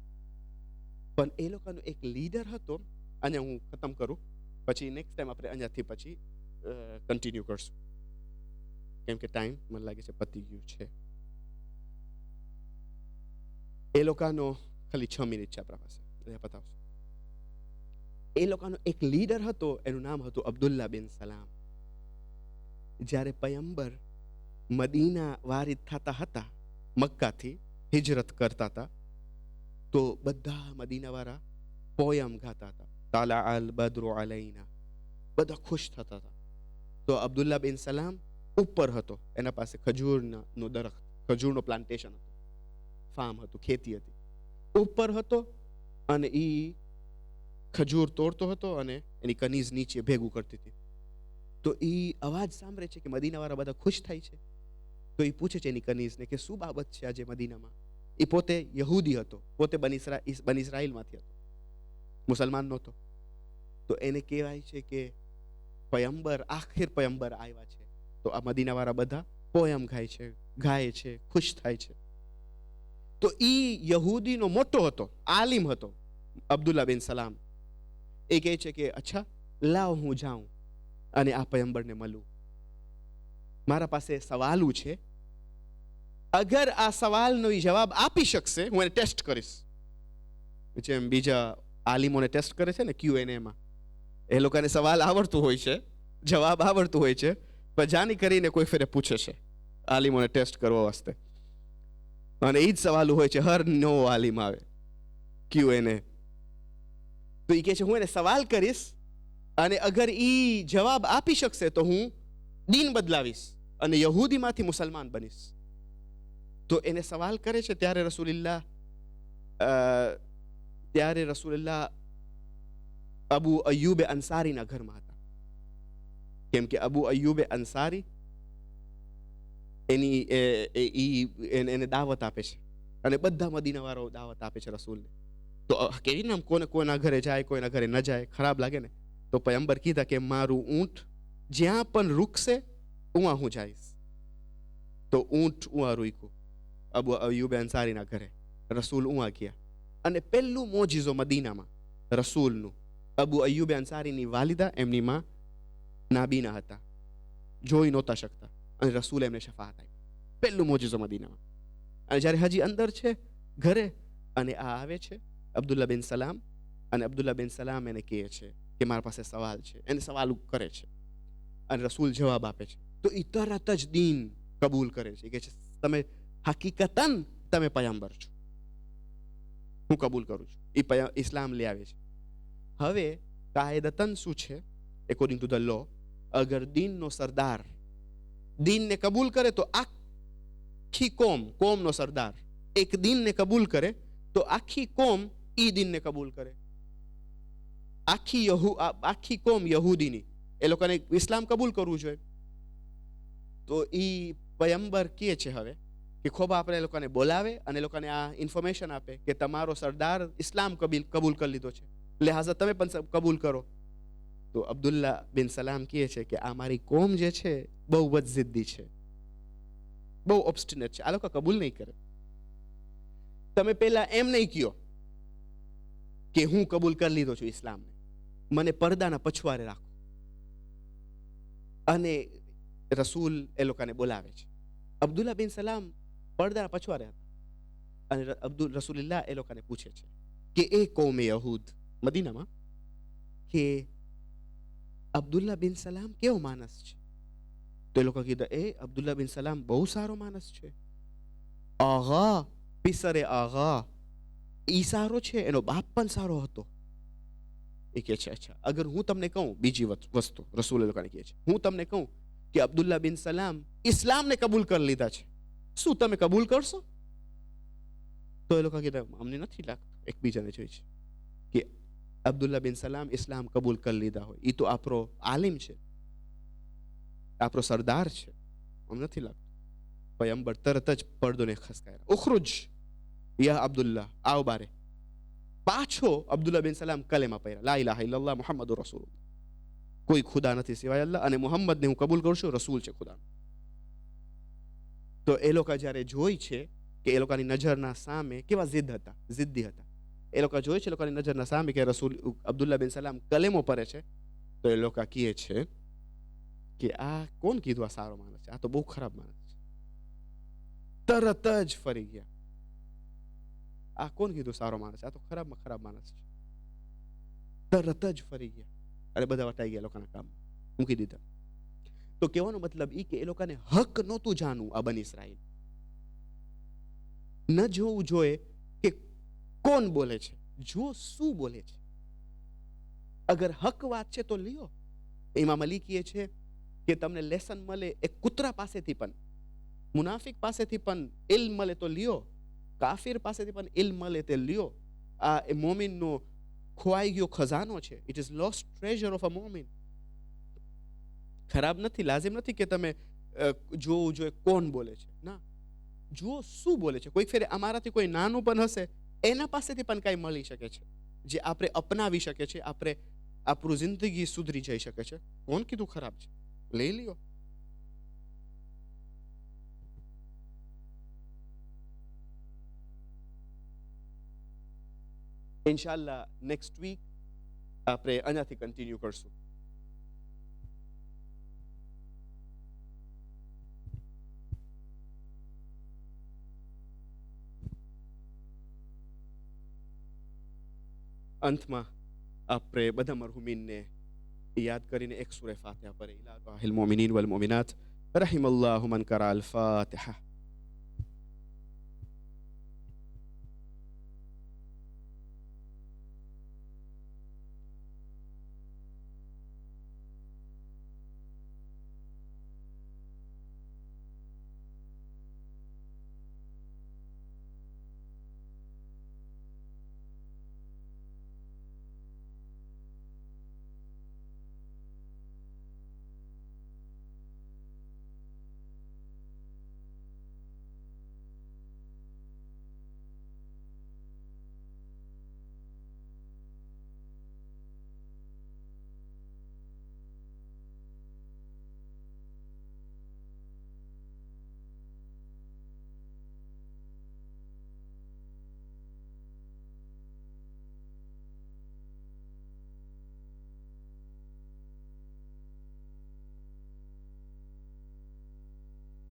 પણ એ લોકોનો એક લીડર હતો. અહીંયા હું ખતમ કરું, પછી નેક્સ્ટ ટાઈમ આપણે અહીંયાથી પછી કન્ટિન્યુ કરશું, કેમ કે ટાઈમ મને લાગે છે પતી ગયું છે. એ લોકોનો ખાલી 6 મિનિટ છે આપણા પાસે, અહીંયા પતાવશું. એ લોકોનો એક લીડર હતો, એનું નામ હતું અબ્દુલ્લા બિન સલામ. જ્યારે પયંબર મદીના વારિદ થતા હતા, મક્કાથી હિજરત કરતા હતા, તો બધા મદીનાવાળા પોયમ ગાતા હતા, તાલા અલ બદ્રુ અલૈના, બધા ખુશ થતા હતા. તો અબ્દુલ્લા બિન સલામ ઉપર હતો, એના પાસે ખજૂરનો દરખત, ખજૂરનો પ્લાન્ટેશન હતો, ફાર્મ હતું, ખેતી હતી, ઉપર હતો. અને એ ખજૂર તોડતો હતો અને એની કનીઝ નીચે ભેગું કરતી હતી. તો એ અવાજ સાંભળે છે કે મદીનાવાળા બધા ખુશ થાય છે. તો એ પૂછે છે એની કનીઝને કે શું બાબત છે આજે મદીનામાં. એ પોતે યહૂદી હતો, પોતે બની ઇસરાઈલમાંથી હતો, મુસલમાન નહોતો. તો એને કહેવાય છે કે પયંબર, આખિર પયંબર આવ્યા છે. તો આ મદીનાવાળા બધા પોયમ ગાય છે, ખુશ થાય છે. તો એ યહૂદીનો મોટો હતો, આલિમ હતો, અબ્દુલ્લા બિન સલામ. એ કહે છે કે અચ્છા, લાવ હું જાઉં અને આ પયંબરને મળું. મારા પાસે સવાલું છે, અગર આ સવાલનો જવાબ આપી શકશે હું એને ટેસ્ટ કરીશ. જેમ બીજા આલિમોને ટેસ્ટ કરે છે ને Q&Aમાં, એ લોકોને સવાલ આવડતું હોય છે, જવાબ આવડતું હોય છે, પણ જાણી કરીને કોઈ ફેરે પૂછે છે આલિમોને ટેસ્ટ કરવા વાસ્તે. અને એ જ સવાલ હોય છે હર નવો આલિમ આવે Q&A. તો એ કહે છે હું એને સવાલ કરીશ અને અગર એ જવાબ આપી શકશે તો હું દીન બદલાવીશ અને યહૂદીમાંથી મુસલમાન બનીશ. તો એને સવાલ કરે છે ત્યારે રસૂલુલ્લાહ અબુ અય્યુબે અંસારીના ઘરમાં હતા. કેમ કે અબુ અય્યુબે અંસારી એને દાવત આપે છે અને બધા મદીનાવાળાઓ દાવત આપે છે રસૂલને. તો કેવી નામ કોના ઘરે જાય કોઈના ઘરે ન જાય, ખરાબ લાગે ને. તો પયંબર કીધા કે મારું ઊંટ જ્યાં પણ રૂકશે ઉવા હું જઈશ. તો ઊંટ ઉવા રૂક્યું અબુ અય્યુબે અંસારીના ઘરે. રસૂલ ઉવા ગયા અને પહેલું મોજીઝો મદીનામાં રસૂલનું, અબુ અય્યુબે અંસારીની વાલિદા એમની માં નાબીના હતા, જોઈ નહોતા શકતા અને રસૂલ એમને શફાત આપી. પહેલું મોજીઝો મદીનામાં. અને જ્યારે હજી અંદર છે ઘરે અને આ આવે છે અબ્દુલ્લા બિન સલામ, અને અબ્દુલ્લા બિન સલામ એને કહે છે કે મારા પાસે સવાલ છે. એને સવાલ કરે છે અને રસૂલ જવાબ આપે છે. તો એ તરત જ દીન કબૂલ કરે છે. કે છે તમે હકીકતન તમે પયંબર છો, હું કબૂલ કરું છું. એ ઇસ્લામ લઈ આવે છે. હવે કાયદતન શું છે, એકોર્ડિંગ ટુ ધ લો, અગર દીનનો સરદાર દીનને કબૂલ કરે તો આખી કોમનો સરદાર એક દીનને કબૂલ કરે તો આખી કોમ ઈ દીનને કબૂલ કરે. આખી કોમ યહૂદીની, એ લોકોને ઇસ્લામ કબૂલ કરવું જોઈએ. તો ઈ પયંબર કહે છે હવે કે ખૂબ આપણે એ લોકોને બોલાવે અને એ લોકોને આ ઇન્ફોર્મેશન આપે કે તમારો સરદાર ઇસ્લામ કબૂલ કરી લીધો છે, લિહાઝા તમે પણ કબૂલ કરો. તો અબ્દુલ્લા બિન સલામ કહે છે કે આ મારી કોમ જે છે બહુ જ જિદ્દી છે, બહુ ઓબ્સ્ટિનેટ છે, આ લોકો કબૂલ નહીં કરે. તમે પહેલા એમ નહીં કહો કે હું કબૂલ કરી લીધો છું ઇસ્લામને, મને પડદાના પછવારે રાખો. અને રસૂલ એ લોકોને બોલાવે છે. અબ્દુલ્લા બિન સલામ પડદાના પછવારે હતા અને રસૂલુલ્લાહ એ લોકોને પૂછે છે કે એ કૌમે યહૂદ મદીનામાં કે અબ્દુલ્લા બિન સલામ કેવો માણસ છે? તો એ લોકો કીધા એ અબ્દુલ્લા બિન સલામ બહુ સારો માણસ છે, આગા પિસરે આગા, ઈ સારો છે, એનો બાપ પણ સારો હતો. એ કહે છે અચ્છા, અગર હું તમને કહું બીજી વસ્તુ, રસૂલ લોકોને કહે છે હું તમને કહું કે અબ્દુલ્લા બિન સલામ ઇસ્લામને કબૂલ કરી લીધા છે, શું તમે કબૂલ કરશો? તો એ લોકો કીધા અમને નથી લાગતું, એકબીજાને જોઈ છે કે અબ્દુલ્લા બિન સલામ ઇસ્લામ કબૂલ કરી લીધા હોય. એ તો આપણો આલિમ છે, આપણો સરદાર છે, અમને નથી લાગતું. પયંબર તરત જ પડદોને ખસકાયા, ઉખરુજ યા અબ્દુલ્લા, આવ બારે. પાછો અબ્દુલ્લા બિન સલામ કલેમા પડ્યા, લા ઇલાહા ઇલ્લલ્લાહ મુહમ્મદુર રસૂલુલ્લાહ, કોઈ ખુદા નથી સિવાય અલ્લાહ અને મુહમ્મદને હું કબૂલ કરું છું, રસૂલ છે ખુદાનો. તો એ લોકો જ્યારે જોઈ છે કે એ લોકોની નજરના સામે કેવા જિદ્દી હતા, એ લોકો જોઈ છે એ લોકોની નજરના સામે કે રસૂલ અબ્દુલ્લા બિન સલામ કલેમો પડે છે. તો એ લોકો કહે છે કે આ કોણ કીધું આ સારો માણસ છે, આ તો બહુ ખરાબ માણસ છે. તરત જ ફરી ગયા, આ કોણ કીધું સારો માણસ છે, આ તો ખરાબમાં ખરાબ માણસ છે. તરત જ ફરી ગયા અને બધા વટાઈ ગયા, લોકોના કામ મૂકી દીધા. તો કહેવાનો મતલબ એ કે એ લોકોને હક નહોતું જાણવું આ બની ઇસ્રાઈલ. ન જોવું જોઈએ કે કોણ બોલે છે, જો શું બોલે છે. અગર હક વાત છે તો લ્યો. ઇમામ અલી કહે છે કે તમને લેસન મળે એક કૂતરા પાસેથી પણ, મુનાફિક પાસેથી પણ ઇલ્મ મળે તો લ્યો, કાફિર પાસેથી પણ ઇલ્મ મળે તે લ્યો. આ એ મોમિનનો ખોવાઈ ગયો ખજાનો છે. It is lost treasure of a Momin. ખરાબ નથી, લાઝિમ નથી કે તમે જોવું જોઈએ કોણ બોલે છે, ના, જુઓ શું બોલે છે. કોઈક ફેરે અમારાથી કોઈ નાનું પણ હશે, એના પાસેથી પણ કાંઈ મળી શકે છે જે આપણે અપનાવી શકે છે, આપણે આપણું જિંદગી સુધરી જઈ શકે છે. કોણ કીધું ખરાબ છે, લઈ લ્યો. ઇન્શાલ્લાહ નેક્સ્ટ વીક આપણે અહીંયાથી કન્ટિન્યુ કરશું. અંતમાં આપણે બધા મરહુમીનને યાદ કરીને એક સૂરે ફાતિહા પઢે. ઇલા અરવાહિલ મોમિનીન વલ મોમિનાત રહિમલ્લાહુ મન કરા અલ ફાતિહા.